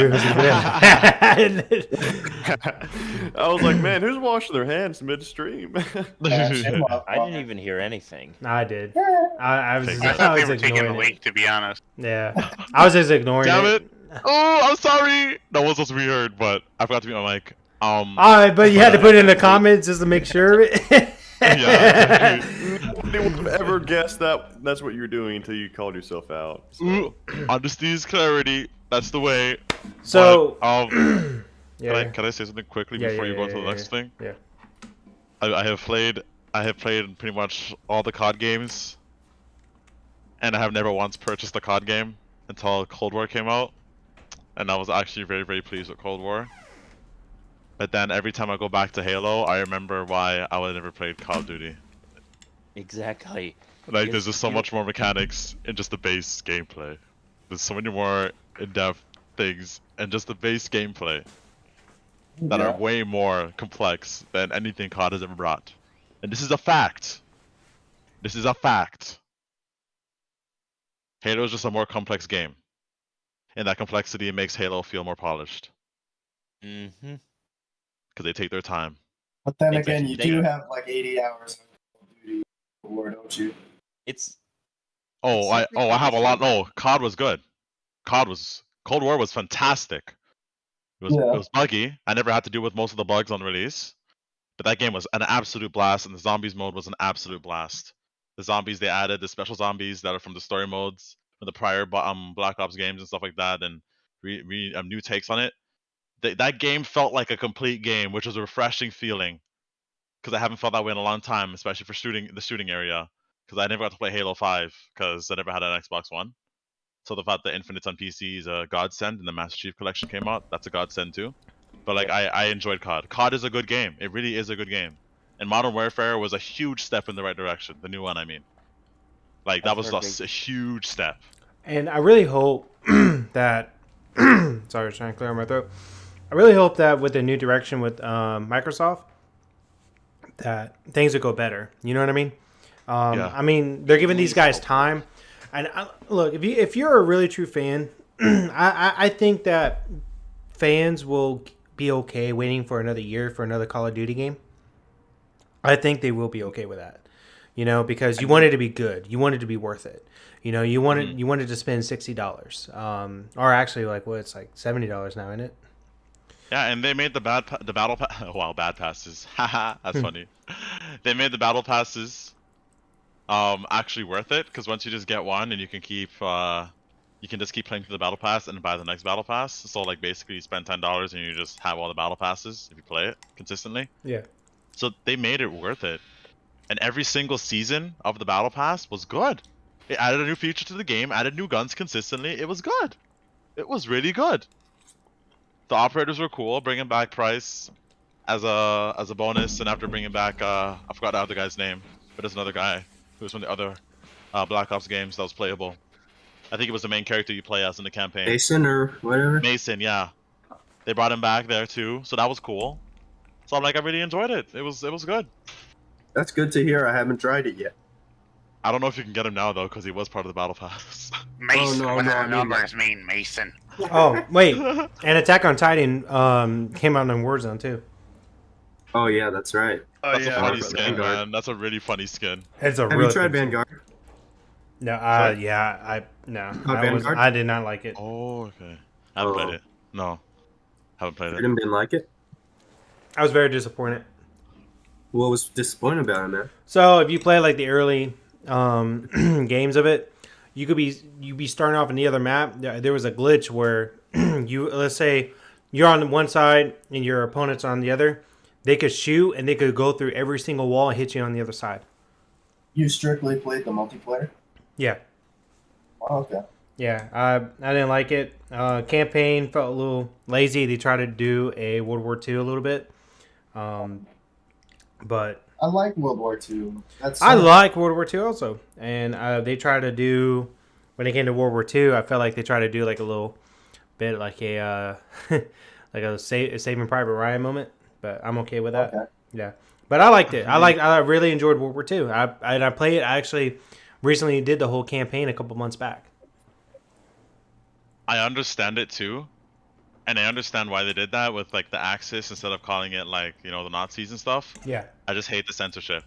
I was like, man, who's washing their hands midstream? Shame on I didn't Connor. even hear anything. I did. I was Take I that. thought I they was were taking the ignoring it. week, to be honest. Yeah, I was just ignoring Damn it. it! Oh, I'm sorry. That was supposed to be heard, but I forgot to mute my mic. All right, but you had to put it in the Wait. comments just to make sure of it. Yeah. Nobody would have ever guessed that that's what you were doing until you called yourself out. So. Ooh, honesty's clarity. That's the way. So, But, yeah, can I say something quickly Yeah, before yeah, you go yeah, to the yeah, next thing? yeah. I have played pretty much all the COD games, and I have never once purchased a COD game until Cold War came out, and I was actually very, very pleased with Cold War. But then every time I go back to Halo, I remember why I would never played Call of Duty. Exactly. Like, Yes, there's just so you- much more mechanics in just the base gameplay. There's so many more in-depth things and just the base gameplay that Yeah. are way more complex than anything COD has ever brought. And this is a fact. This is a fact. Halo is just a more complex game. And that complexity makes Halo feel more polished. Mm-hmm. Because they take their time. But then Exactly. again, you They- do have like 80 hours of Call of Duty War, don't you? It's Oh, I something have a that lot. you- No, COD was good. Cold War was fantastic. It Yeah. was buggy. I never had to deal with most of the bugs on release. But that game was an absolute blast, and the zombies mode was an absolute blast. The zombies they added, the special zombies that are from the story modes, from the prior Black Ops games and stuff like that, and new takes on it. That game felt like a complete game, which was a refreshing feeling. Because I haven't felt that way in a long time, especially for the shooting area. Because I never got to play Halo 5, because I never had an Xbox One. So the fact that Infinite's on PC is a godsend, and the Master Chief Collection came out, that's a godsend too. But like, I enjoyed COD. COD is a good game. It really is a good game. And Modern Warfare was a huge step in the right direction. The new one, I mean. Like, that I've was heard a huge step. and I really hope that. Sorry, I was trying to clear my throat. I really hope that with the new direction with Microsoft, that things will go better. You know what I mean? Yeah. I mean, they're giving these Please guys hope. time. And look, if you're a really true fan, I think that fans will be okay waiting for another year for another Call of Duty game. I think they will be okay with that. You know, because you want it to be good. You want it to be worth it. You know, you wanted to spend $60. Or actually, like, what, it's like $70 now, isn't it? Yeah, and they made the battle pass. Wow, bad passes. Haha, that's funny. They made the battle passes actually worth it, because once you just get one and you can just keep playing through the battle pass and buy the next battle pass. So like basically you spend $10 and you just have all the battle passes if you play it consistently. Yeah. So they made it worth it. And every single season of the battle pass was good. It added a new feature to the game, added new guns consistently. It was good. It was really good. The operators were cool, bringing back Price as a bonus, and after bringing back I forgot the other guy's name, but there's another guy who was from the other Black Ops games that was playable. I think it was the main character you play as in the campaign. Mason or whatever. Mason, yeah. They brought him back there too, so that was cool. So I'm like, I really enjoyed it. It was good. That's good to hear. I haven't tried it yet. I don't know if you can get him now though, because he was part of the battle pass. Mason, no, what no, do I the mean, numbers mean, Mason? Oh, wait. And Attack on Titan came out on Warzone, too. Oh yeah, that's right. That's a funny Vanguard. skin, man. That's a really funny skin. It's a Have really you tried good- Vanguard? No, Sorry? Vanguard? I did not like it. Oh, okay. I haven't played Oh. it. No, haven't played it. Freedom didn't like it. I was very disappointed. What was disappointing about it, man? So if you play like the early games of it, you'd be starting off in the other map. There was a glitch where let's say you're on one side and your opponent's on the other. They could shoot and they could go through every single wall and hit you on the other side. You strictly played the multiplayer? Yeah. Oh, okay. Yeah, I didn't like it. Campaign felt a little lazy. They tried to do a World War II a little bit, but I like World War II. I like World War II also. And they tried to do, when it came to World War II, I felt like they tried to do like a little bit like a like a Saving Private Ryan moment. But I'm okay with that. Okay. Yeah, But I liked it. I really enjoyed World War II. I played it. I actually recently did the whole campaign a couple months back. I understand it too, and I understand why they did that with like the Axis instead of calling it like the Nazis and stuff. Yeah. I just hate the censorship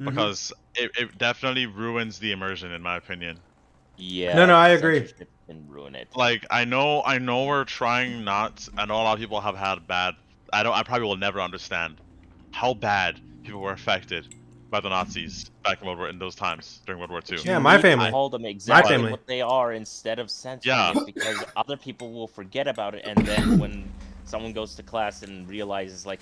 Mm-hmm. because it definitely ruins the immersion in my opinion. Yeah. No, I agree. Censorship can ruin it. Like I know we're trying not. I know a lot of people have had bad. I probably will never understand how bad people were affected by the Nazis back in those times during World War II. Yeah, my family. Call them exactly family. what they are instead of censoring Yeah. it, because other people will forget about it, and then when someone goes to class and realizes like,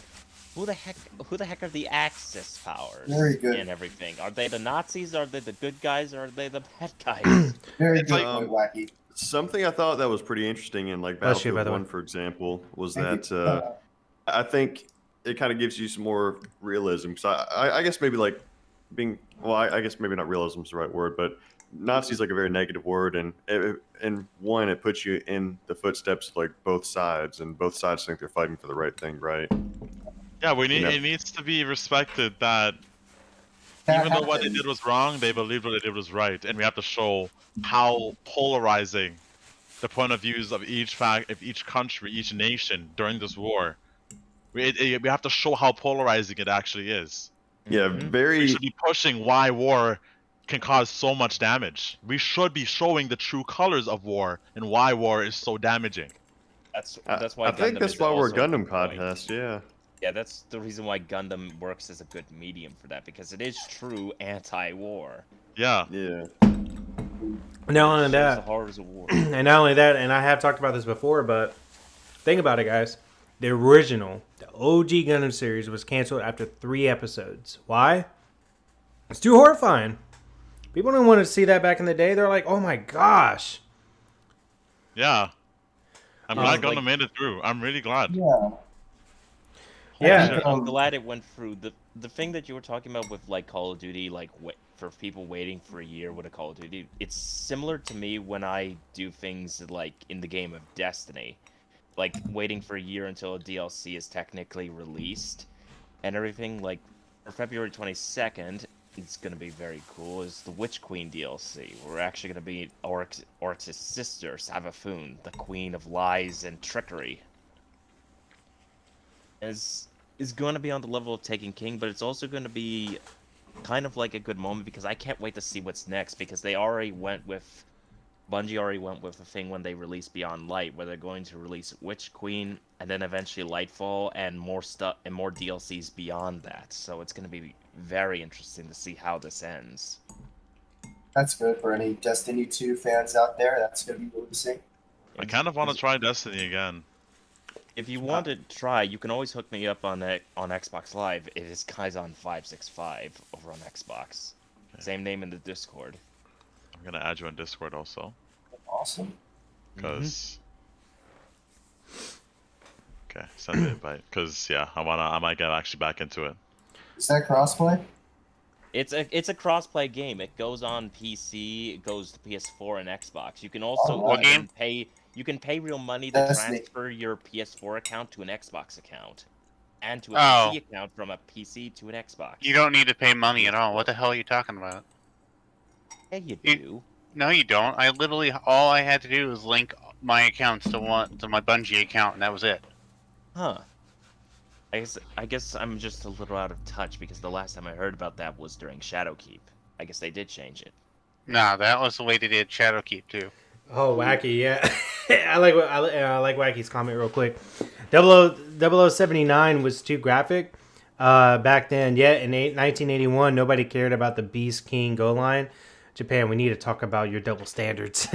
who the heck are the Axis powers Very good. and everything? Are they the Nazis? Are they the good guys? Or are they the bad guys? Very It's good like- point, Wacky. Something I thought that was pretty interesting in like Bless you, by Battlefield the way. 1, for example, was Thank that you. I think it kind of gives you some more realism. So I guess maybe like being, well, I guess maybe not realism is the right word, but Nazi is like a very negative word, and one, it puts you in the footsteps of like both sides, and both sides think they're fighting for the right thing, right? Yeah, we need. Yeah. It needs to be respected that That even though what they happened. did was wrong, they believed what they did was right, and we have to show how polarizing the point of views of each country, each nation during this war. We have to show how polarizing it actually is. Yeah, Mhm. We very. should be pushing why war can cause so much damage. We should be showing the true colors of war and why war is so damaging. That's I why. think Gundam that's is why we're a also Gundam point. podcast. Yeah. Yeah, that's the reason why Gundam works as a good medium for that, because it is true anti-war. Yeah. Yeah. Not only Shows that, the horrors of war. and not only that, and I have talked about this before, but think about it, guys. The original, the OG Gundam series was canceled after 3 episodes. Why? It's too horrifying. People didn't want to see that back in the day. They're like, oh my gosh. Yeah. I'm Um, glad like- Gundam made it through. I'm really glad. Yeah. Yeah. I'm glad it went through. The thing that you were talking about with like Call of Duty, like for people waiting for a year with a Call of Duty, it's similar to me when I do things like in the game of Destiny, like waiting for a year until a DLC is technically released and everything. Like for February 22nd, it's gonna be very cool. Is the Witch Queen DLC? We're actually gonna be Oryx's sister, Savafun, the Queen of Lies and Trickery. Is going to be on the level of Taken King, but it's also going to be kind of like a good moment because I can't wait to see what's next, because Bungie already went with the thing when they released Beyond Light, where they're going to release Witch Queen and then eventually Lightfall and more stuff and more DLCs beyond that. So it's going to be very interesting to see how this ends. That's good for any Destiny 2 fans out there. That's going to be releasing. I kind of want to try Destiny again. If you want to try, you can always hook me up on Xbox Live. It is Kaizon565 over on Xbox. Okay. Same name in the Discord. I'm gonna add you on Discord also, Awesome. cause. Okay, send me an invite, cause yeah, I might get actually back into it. Is that crossplay? It's a cross-play game. It goes on PC, it goes to PS4 and Xbox. You can also Oh, what game? You can pay real money to Destiny. transfer your PS4 account to an Xbox account, and to a Oh. PC account from a PC to an Xbox. You don't need to pay money at all. What the hell are you talking about? Yeah, you You- do. No, you don't. I literally all I had to do was link my accounts to my Bungie account, and that was it. Huh. I guess I'm just a little out of touch because the last time I heard about that was during Shadowkeep. I guess they did change it. Nah, that was the way they did Shadowkeep too. Oh, Wacky, yeah. I like Wacky's comment real quick. 0079 was too graphic back then. Yet in 1981, nobody cared about the Beast King Go line. Japan, we need to talk about your double standards.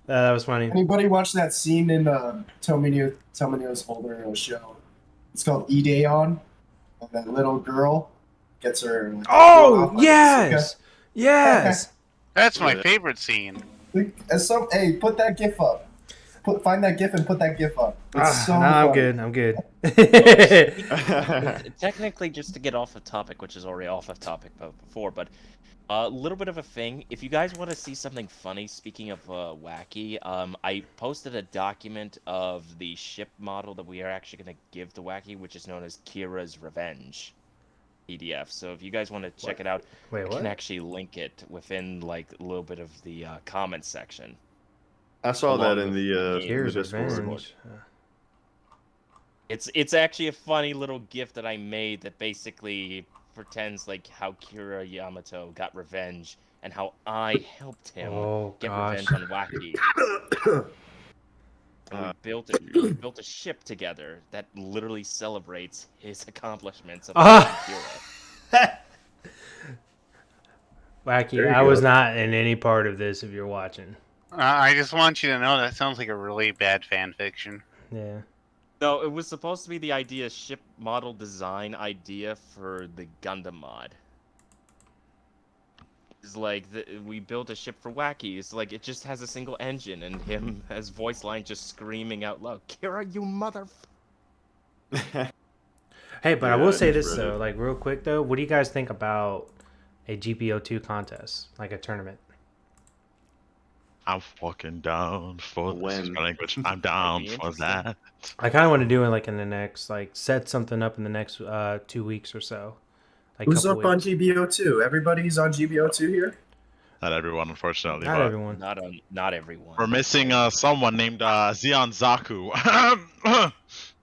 That was funny. Anybody watch that scene in Tomonio's Holder show? It's called Ideon. And that little girl gets her. Like, blown off Oh, by the yes! Yes! That's my favorite scene. bazooka. Hey, put that gif up. Find that GIF and put that GIF up. It's so no, funny. I'm good. Technically, just to get off the topic, which is already off of topic before, but a little bit of a thing. If you guys want to see something funny, speaking of Wacky, I posted a document of the ship model that we are actually going to give to Wacky, which is known as Kira's Revenge PDF. So if you guys want to check it out, Wait, I what? can actually link it within like a little bit of the comments section. I saw that in Along the Here's Discord. revenge. It's actually a funny little gift that I made that basically pretends like how Kira Yamato got revenge and how I helped him Oh get gosh. revenge on Wacky. And we built a ship together that literally celebrates his accomplishments of Kira. Wacky, I was not in any part of this if you're watching. I just want you to know that sounds like a really bad fan fiction. Yeah. No, it was supposed to be the idea ship model design idea for the Gundam mod. It's like we built a ship for Wacky. It's like it just has a single engine and him as voice line just screaming out loud, "Kira, you mother!" Hey, but I Yeah, will I say just this read though, it. like real quick though, what do you guys think about a GPO2 contest, like a tournament? I'm fucking down for When? this language. I'm down be for interesting. that. I kind of want to do it like in the next, like set something up in the next 2 weeks or so. Like Who's couple up on weeks. GBO2? Everybody's on GBO2 here? Not everyone, unfortunately. Not but everyone. Not everyone. We're missing someone named Zion Zaku.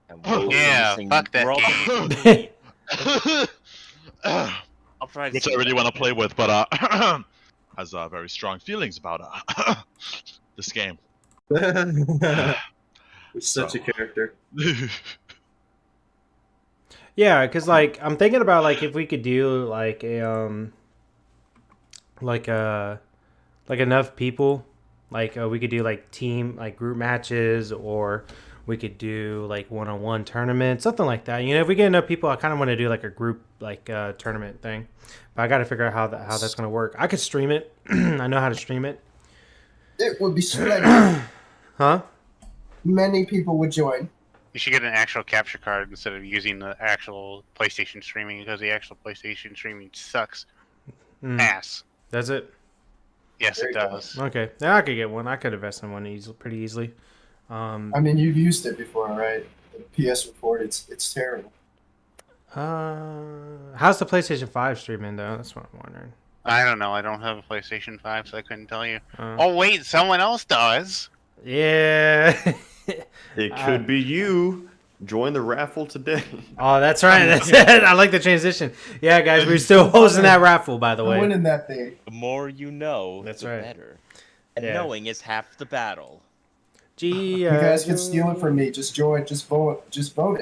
And we're Yeah, missing- fuck that we're also game. missing- I'll try to Which see I really if want to can- play with, but has very strong feelings about this game. Such a character. Yeah, because like I'm thinking about like if we could do like a like enough people, like we could do like team like group matches, or we could do like one-on-one tournaments, something like that. You know, if we get enough people, I kind of want to do like a group like tournament thing, but I got to figure out how that's gonna work. I could stream it. I know how to stream it. It would be splendid. Huh? Many people would join. You should get an actual capture card instead of using the actual PlayStation streaming, because the actual PlayStation streaming sucks Mm, ass. Does it? Yes, There it you go. does. Okay, yeah, I could get one. I could invest in one pretty easily. I mean, you've used it before, right? The PS Report, it's terrible. How's the PlayStation 5 streaming though? That's what I'm wondering. I don't know. I don't have a PlayStation 5, so I couldn't tell you. Uh, Oh, wait, someone else does. Yeah. It could be you. Join the raffle today. Oh, that's right. That's it. I like the transition. Yeah, guys, we're still hosting that raffle, by the I'm way. winning that thing. The more you know, That's the right. better. And Yeah. knowing is half the battle. Gee, You guys can steal it from me. Just join. Just vote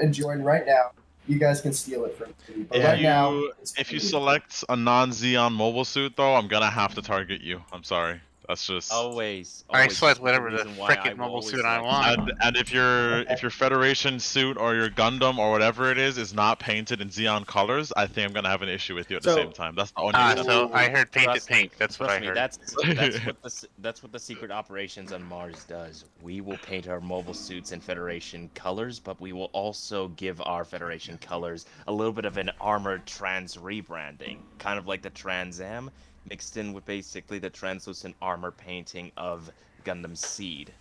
and join right now. You guys can steal it from me. But If right you- now, it's If you free. select a non-Xeon mobile suit, though, I'm gonna have to target you. I'm sorry. That's just. Always. I always. select This is whatever the reason why I frickin' will mobile always suit I like want. Xeon. And if your Federation suit or your Gundam or whatever it is not painted in Xeon colors, I think I'm gonna have an issue with you at the So- same time. That's the only Ah, reason. so I heard painted Trust me, pink. That's what I Trust me, heard. that's what the secret operations on Mars does. We will paint our mobile suits in Federation colors, but we will also give our Federation colors a little bit of an armored trans rebranding, kind of like the Trans Am, mixed in with basically the translucent armor painting of Gundam Seed.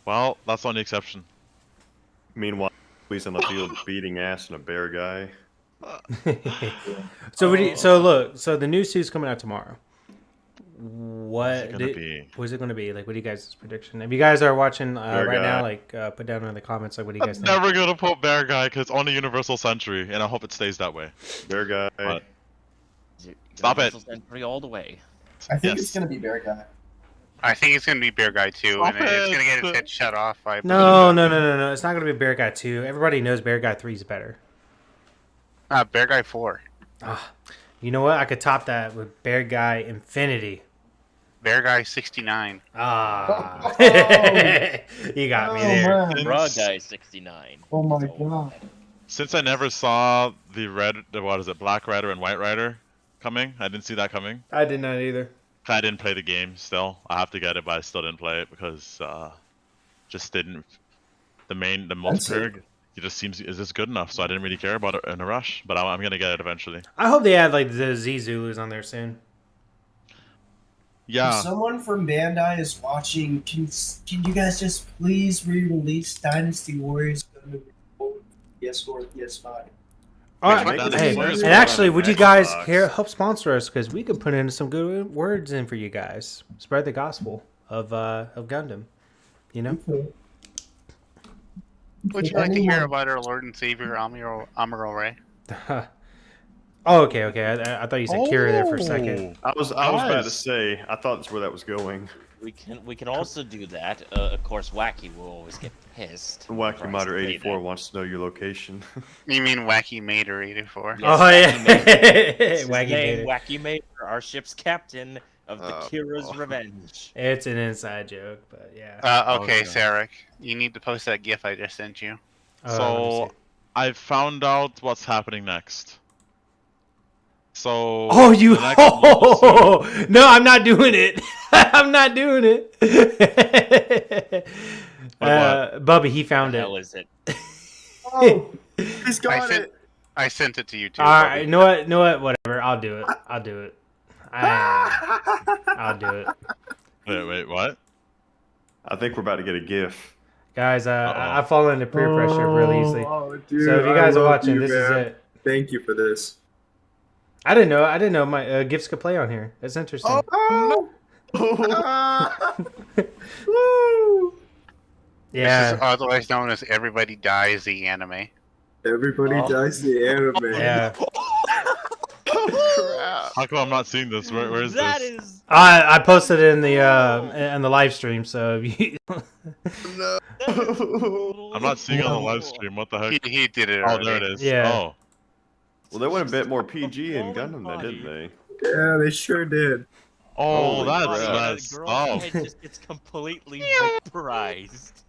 Well, that's the only exception. Meanwhile, he's in the field beating ass in a bear guy. So look, so the new suit's coming out tomorrow. What's it gonna be? What's it going to be? Like, what do you guys' prediction? If you guys are watching Bear right now, guy. like, put down in the comments, like, what do you guys I'm think? never gonna put Bear Guy because it's only Universal Century, and I hope it stays that way. Bear guy. What? Stop it. Century all the way. I think Yes. it's gonna be Bear Guy. I think it's gonna be Bear Guy too, Stop and it's it. gonna get its head shut off by. No. It's not going to be Bear Guy 2. Everybody knows Bear Guy 3 is better. Bear Guy 4. You know what? I could top that with Bear Guy Infinity. Bear Guy 69. Ah. Oh. You got me Oh, there. man. Raw Guy 69. Oh my So, god. Since I never saw the Black Rider and White Rider coming, I didn't see that coming. I did not either. I didn't play the game still. I have to get it, but I still didn't play it because just didn't. The That's multiplayer, it just seems is this good enough? So I didn't really care about it in a rush, but I'm gonna get it eventually. I hope they add like the Z Zulus on there soon. If Yeah. someone from Bandai is watching, can you guys just please re-release Dynasty Warriors Gundam PS4 or PS5? All Which right, one? hey, Warriors and Gundam actually, would you guys Xbox. help sponsor us? Because we could put in some good words in for you guys. Spread the gospel of Gundam. You know. Would you like to hear about our Lord and Savior Amuro Ray? Oh, okay. I thought you said Kira there for a second. I was about to Guys. say, I thought that's where that was going. We can also do that. Of course, Wacky will always get pissed. Wacky for us Modder to say 84 that. wants to know your location. You mean Wacky Mater 84? Yes, Oh yeah, Wacky Mater. It's his Wacky name, Mater. Wacky Mater, our ship's captain of the Oh, Kira's oh. Revenge. It's an inside joke, but yeah. Okay, Okay. Sarek, you need to post that GIF I just sent you. Let me So see. I found out what's happening next. So Oh, you! the next mobile suit- No, I'm not doing it. I'm not doing it. Bubby, he What found the it. hell is it? Oh, he's got sent- it. I sent it to you too. All right, Bobby. you know what? Whatever. I'll do it. I'll do it. I'll do it. Wait, what? I think we're about to get a GIF. Guys, Uh-oh. I fall into peer pressure really easily. Oh, dude, So if you I guys are love watching, you, this is man. it. Thank you for this. I didn't know my gifts could play on here. That's interesting. Oh, woo. Yeah. This is otherwise known as Everybody Dies the anime. Everybody Oh. dies the anime. Yeah. How come I'm not seeing this? Where is That this? is I posted it in the live stream, so if you No. I'm not seeing it on the live stream. What the heck? He did it Oh, already. there it is. Yeah. Oh. Well, they went a bit more PG in Gundam then, didn't they? Yeah, they sure did. Oh, Holy that's crap. messed girl's up. head just gets completely vaporized.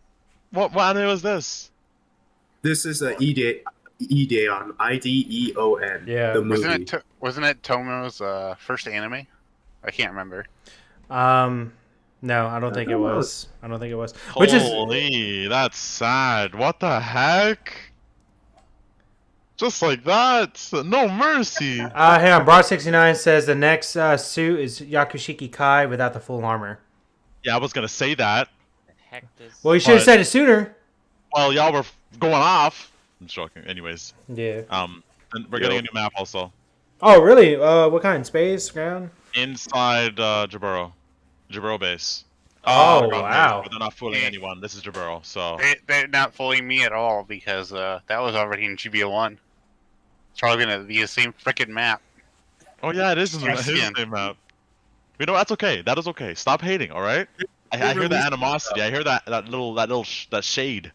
What anime was this? This is a Ideon, Ideon. Yeah. the movie. Wasn't it Tomo's first anime? I can't remember. no, I don't think it was. I don't think it was. Which is Holy, that's sad. What the heck? Just like that. No mercy. hang on, Broad69 says the next suit is Yakushiki Kai without the full armor. Yeah, I was gonna say that. The heck does... Well, you should have But- said it sooner. Well, y'all were going off. I'm joking. Anyways, Yeah. and we're getting a new map also. Oh, really? What kind? Space, ground? Inside Jaburo base. Oh, Ground wow. base, but they're not fooling anyone. This is Jaburo, so They're not fooling me at all because that was already in GBO 1. It's probably gonna be the same frickin' map. oh yeah, it is in the Yes, it is yeah. the same map. You know that's okay. That is okay. Stop hating. All right. I hear the released animosity. I hear that shade.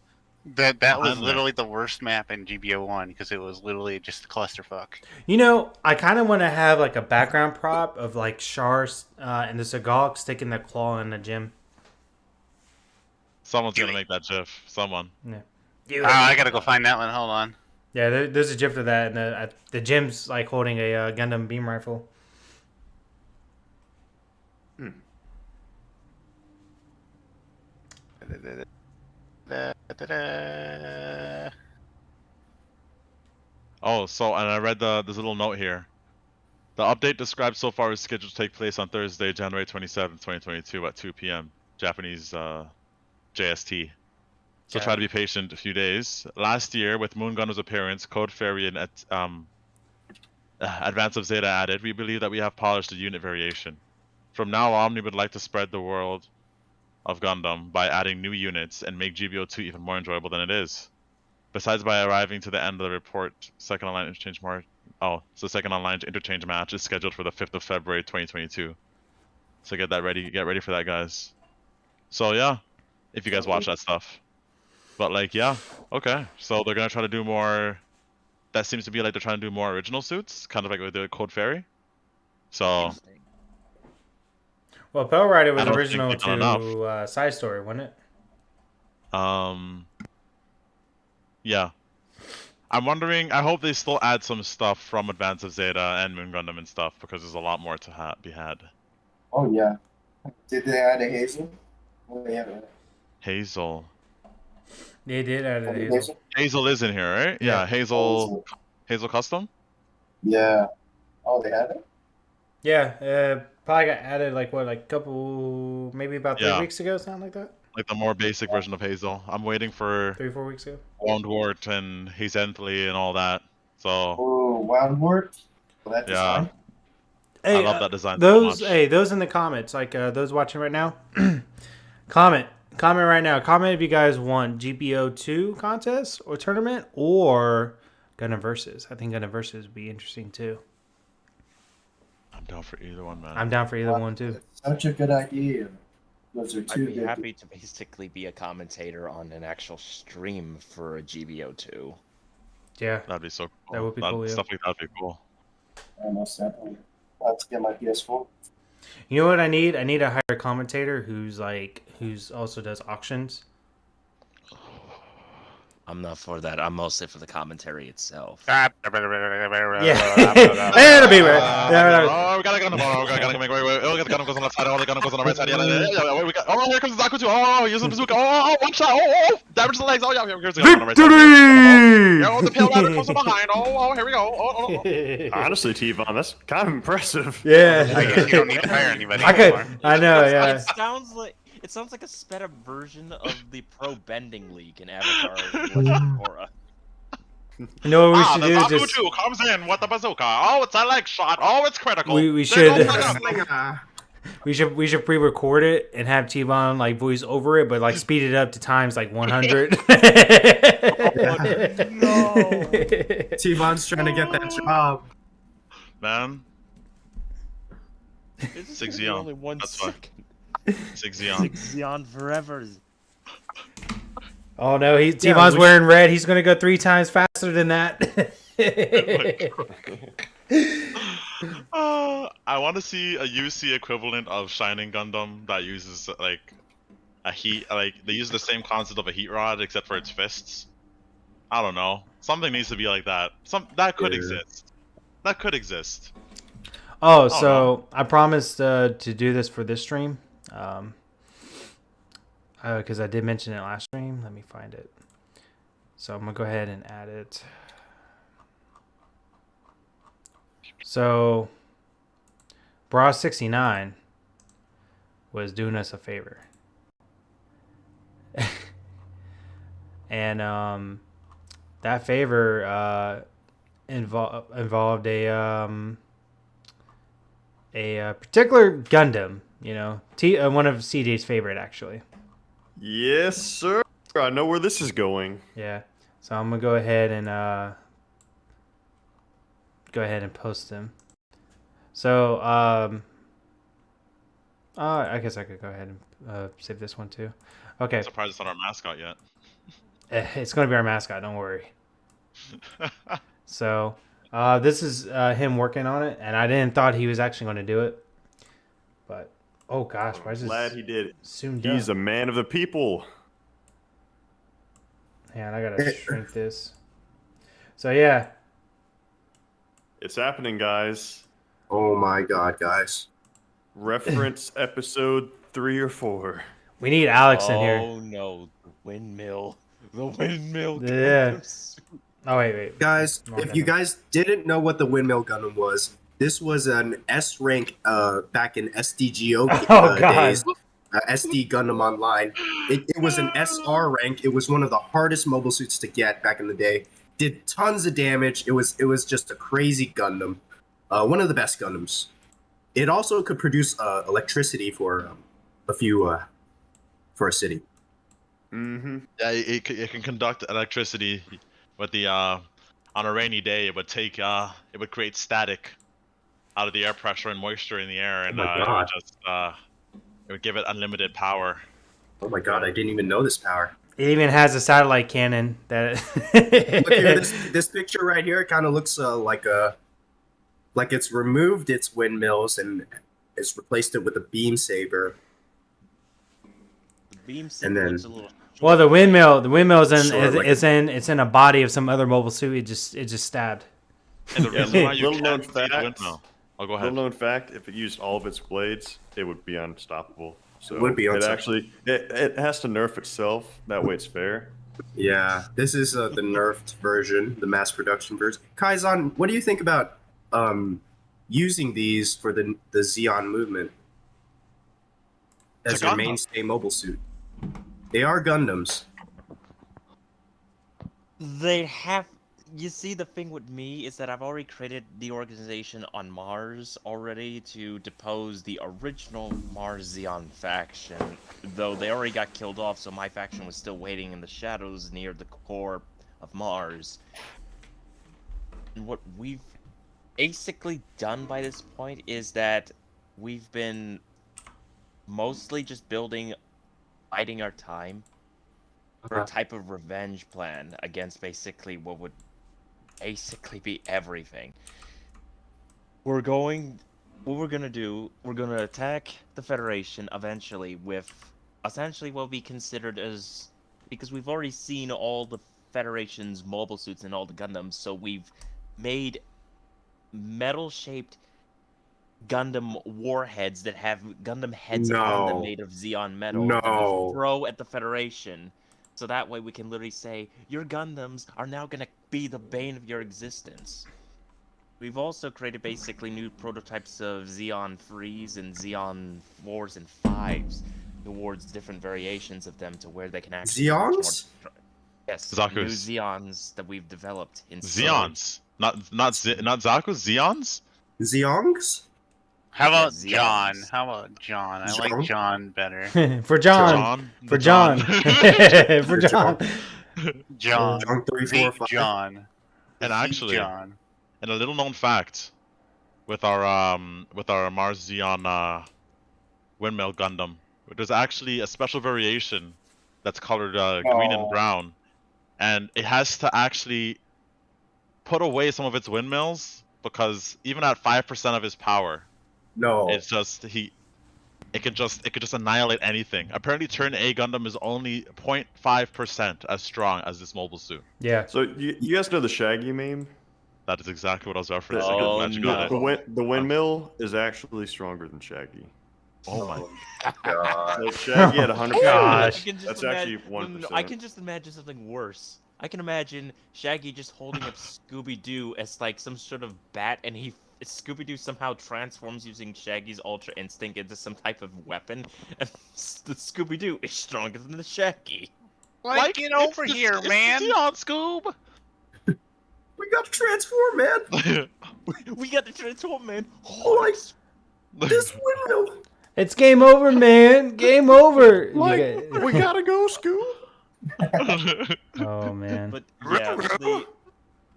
That was I'm literally the worst map in GBO 1 because it was literally just a clusterfuck. You know, I kind of want to have like a background prop of like Char and the Sagok sticking their claw in the gym. Someone's gonna make that GIF. Someone. I gotta go find that one. Hold on. Yeah, there's a GIF of that, and the gym's like holding a Gundam beam rifle. Oh, so and I read this little note here. The update described so far is scheduled to take place on Thursday, January 27th, 2022 at 2 p.m. Japanese JST. So try to be patient a few days. Last year, with Moon Gundam's appearance, Code Fairy, and Advance of Zeta added, we believe that we have polished the unit variation. From now on, we would like to spread the world of Gundam by adding new units and make GBO2 even more enjoyable than it is. Besides, by arriving to the end of the report, second online interchange match is scheduled for the 5th of February 2022. So get ready for that, guys. So yeah, if you guys watch that stuff. But like, yeah, okay. So they're gonna try to do more. That seems to be like they're trying to do more original suits, kind of like with the Code Fairy. So Well, Pell Rider was I don't think original they've done to Side Story, wasn't it? yeah. I'm wondering. I hope they still add some stuff from Advance of Zeta and Moon Gundam and stuff because there's a lot more to be had. Oh yeah. Did they add a Hazel? Oh yeah. Hazel. They did add Have a you Hazel. guys- Hazel is in here, right? Yeah. Yeah, Hazel Custom. Yeah. Oh, they have it? Yeah, probably got added like what, like couple, maybe about 3 Yeah. weeks ago, something like that. Like the more basic version of Hazel. I'm waiting for 3-4 weeks ago. Woundwort and Hazenthly and all that. So Oh, Wildwort. Well, that Yeah. design. Hey, I love that design those so much. hey, those in the comments, like those watching right now, comment right now. Comment if you guys want GPO 2 contest or tournament or Gundam Versus. I think Gundam Versus would be interesting too. I'm down for either one, man. I'm down for either one too. Such a good idea. Those are I'd two be good. happy to basically be a commentator on an actual stream for a GBO2. Yeah, That'd be so cool. That would be cool, yeah. Stuff like that'd be cool. Almost definitely. Let's get my PS4. you know what I need? I need a higher commentator who's also does auctions. I'm not for that. I'm mostly for the commentary itself. Yeah, Oh, it'll be right. Oh, we gotta Gundam. Oh, we gotta make wait. Oh, we got the Gundam goes on the left side. Oh, the Gundam goes on the right side. Yeah. We got. Oh, here comes the Zaku too. Oh, use the bazooka. Oh, one shot. Oh, damage the legs. Oh, yeah. Here's the Gundam on the right side. Victory! Yeah, oh, the pale rider comes from behind. Oh, here we go. Oh. Honestly, T-Von, that's kind of impressive. I Yeah, guess you don't need to hire anybody I could. anymore. I know. Yeah. It sounds like a sped up version of the Pro Bending League in Avatar: Legend of Korra. You know what we Ah, should the do? Zaku Just 2 comes in with the bazooka. Oh, it's a leg shot. Oh, it's critical. We There should- goes the Gundam. we should pre-record it and have T-Von like voice over it, but like speed it up to times like 100. No. T-Von's trying to get that job. Man, This is Six gonna be Xeon. only 1 That's fine. second. 6 Xeon. 6 Xeon forever. Oh no, T-Von's wearing red. He's gonna go 3 times faster than that. I want to see a UC equivalent of Shining Gundam that uses like a heat, like they use the same concept of a heat rod except for its fists. I don't know. Something needs to be like that. That could exist. That could exist. Oh, Oh, so I promised to do this for this stream, because I did mention it last stream. Let me find it. So I'm gonna go ahead and add it. So, Bra69 was doing us a favor, and that favor involved a particular Gundam, you know, one of CJ's favorite actually. Yes, sir. I know where this is going. Yeah, so I'm gonna go ahead and post them. So I guess I could go ahead and save this one too. Okay, I'm surprised it's not our mascot yet. it's gonna be our mascot. Don't worry. So this is him working on it, and I didn't thought he was actually going to do it, but oh gosh, why is this Glad he did it. soon done? He's a man of the people. Man, I gotta shrink this. So yeah, It's happening, guys. Oh my god, guys. Reference episode 3 or 4. we need Alex in here. Oh no, the windmill. The windmill. Yeah. Gundam. Oh wait. Guys, No, if no, you no. guys didn't know what the Windmill Gundam was, this was an S rank back in SDGO Oh, God. days. SD Gundam Online. It was an SR rank. It was one of the hardest mobile suits to get back in the day. Did tons of damage. It was just a crazy Gundam. One of the best Gundams. It also could produce electricity for for a city. Mm-hmm. Yeah, it can conduct electricity with the on a rainy day. It would create static out of the air pressure and moisture in the air, and Oh my it would God. just it would give it unlimited power. Oh my god, I didn't even know this power. It even has a satellite cannon that. Look here, this picture right here kind of looks like it's removed its windmills and it's replaced it with a beam saber. The beam And saber then- looks a little. Well, the windmill's in Sure, like- it's in a body of some other mobile suit. It just stabbed. And the Yeah, reason why you little known can't see the fact. windmill. Oh, go Little ahead. known fact: if it used all of its blades, it would be unstoppable. So It would be It unstoppable. actually it has to nerf itself. That way, it's fair. Yeah, this is the nerfed version, the mass production version. Kaizen, what do you think about using these for the Xeon movement as It's a your Gundam. mainstay mobile suit? They are Gundams. They have. You see, the thing with me is that I've already created the organization on Mars already to depose the original Mars Xeon faction. Though they already got killed off, so my faction was still waiting in the shadows near the core of Mars. And what we've basically done by this point is that we've been mostly just biding our time for a type of revenge plan against basically what would basically be everything. What we're gonna do, we're gonna attack the Federation eventually with essentially what we considered as, because we've already seen all the Federation's mobile suits and all the Gundams, so we've made metal-shaped Gundam warheads that have Gundam heads on them No. made of Xeon metal that No. we throw at the Federation. So that way we can literally say, your Gundams are now going to be the bane of your existence. We've also created basically new prototypes of Xeon 3s and Xeon 4s and 5s towards different variations of them to where they can actually... Xeons? Yes, Zaku's. new Xeons that we've developed. Xeons, not Zaku's. Xeons. Xeongs? How about Yes, John? yes. How about John? I John? like John better. For John. For John. For John. John. John 3, 4, Big 5. John. And Big actually, John. and a little known fact, with our Mars Xeon Windmill Gundam, there's actually a special variation that's colored green and brown, and it has to actually put away some of its windmills because even at 5% of his power, No. it's just it could just annihilate anything. Apparently, Turn A Gundam is only 0.5% as strong as this mobile suit. Yeah. So you guys know the Shaggy meme? That is exactly what I was referencing. Oh, Glad you no. got it. The windmill is actually stronger than Shaggy. Oh my. God. Like Shaggy had 100%. Gosh. I can just That's imagine, actually no, no, no, 1%. I can just imagine something worse. I can imagine Shaggy just holding up Scooby-Doo as like some sort of bat, and Scooby-Doo somehow transforms using Shaggy's Ultra Instinct into some type of weapon, and the Scooby-Doo is stronger than the Shaggy. Like, get over here, man. Xeon Scoob. We got to transform, man. We got the transform, man. Like, this windmill. It's game over, man. Game over. You get- We gotta go, Scoob. Oh man. But yeah,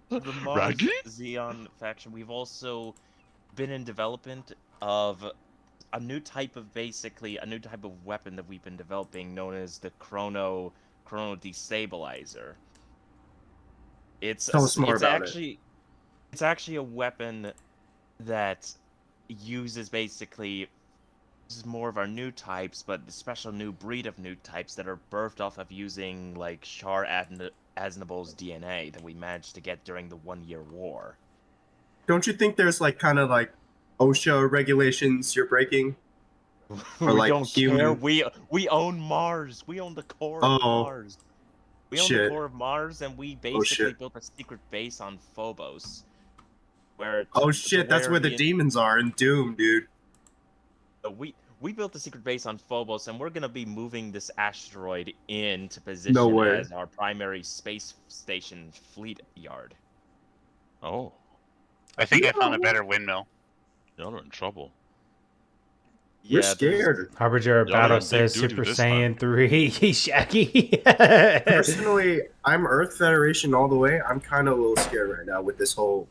the Mars Raggy? Xeon faction, we've also been in development of a new type of weapon that we've been developing known as the Chrono Destabilizer. Tell us more about it. It's actually a weapon that uses basically, this is more of our new types, but a special new breed of new types that are birthed off of using like Char Aznabul's DNA that we managed to get during the 1-year war. Don't you think there's like kind of like OSHA regulations you're breaking? We like don't human- care. We own Mars. We own the core of Oh. Mars. We own the Shit. core of Mars, and we basically shit. built a secret base on Phobos. Where Oh shit, that's where the demons are in Doom, dude. we built a secret base on Phobos, and we're gonna be moving this asteroid into position No way. as our primary space station fleet yard. Oh, I think I found a better windmill. y'all are in trouble. We're there's- scared. Harbinger of Y'all are Battle in big says doo-doo Super this Saiyan 3 Shaggy. Personally, I'm Earth Federation all the way. I'm kind of a little scared right now with this whole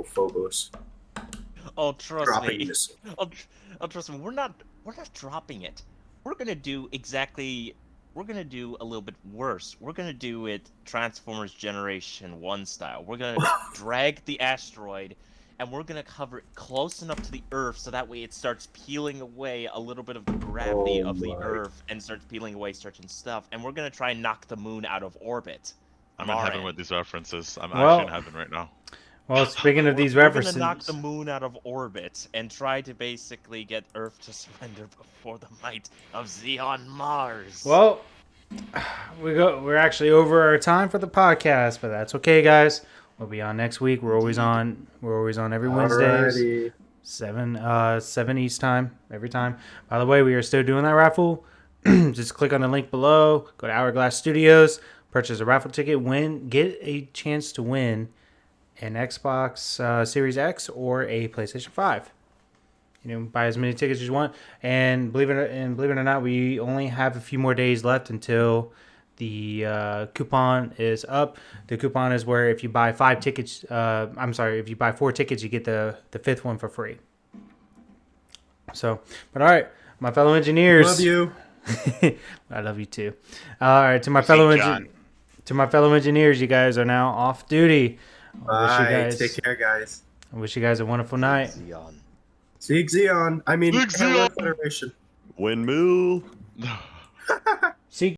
Phobos Oh, trust dropping me. this. Oh, trust me. We're not dropping it. We're gonna do a little bit worse. We're gonna do it Transformers Generation 1 style. We're gonna drag the asteroid, and we're gonna cover it close enough to the Earth so that way it starts peeling away a little bit of the gravity Oh of the my. Earth and starts peeling away certain stuff. And we're gonna try and knock the moon out of orbit. I'm on in our heaven end. with these references. I'm Well- actually in heaven right now. Well, speaking of these We're references, gonna knock the moon out of orbit and try to basically get Earth to surrender before the might of Xeon Mars. well, We're actually over our time for the podcast, but that's okay, guys. We'll be on next week. We're always on. We're always on every Wednesdays. Alrighty. 7 East time every time. By the way, we are still doing that raffle. Just click on the link below. Go to Hourglass Studios. Purchase a raffle ticket. Get a chance to win an Xbox Series X or a PlayStation 5. Buy as many tickets as you want. And believe it or not, we only have a few more days left until the coupon is up. The coupon is where if you buy 5 tickets, if you buy 4 tickets, you get the 5th one for free. So, but all right, my fellow engineers. Love you. I love you too. All right, to my fellow engineers, you guys are now off duty. Bye. Take care, guys. I wish you guys a wonderful night. Xeon. Sieg Xeon. I mean, Sieg Xeon. Federation. Windmill. See.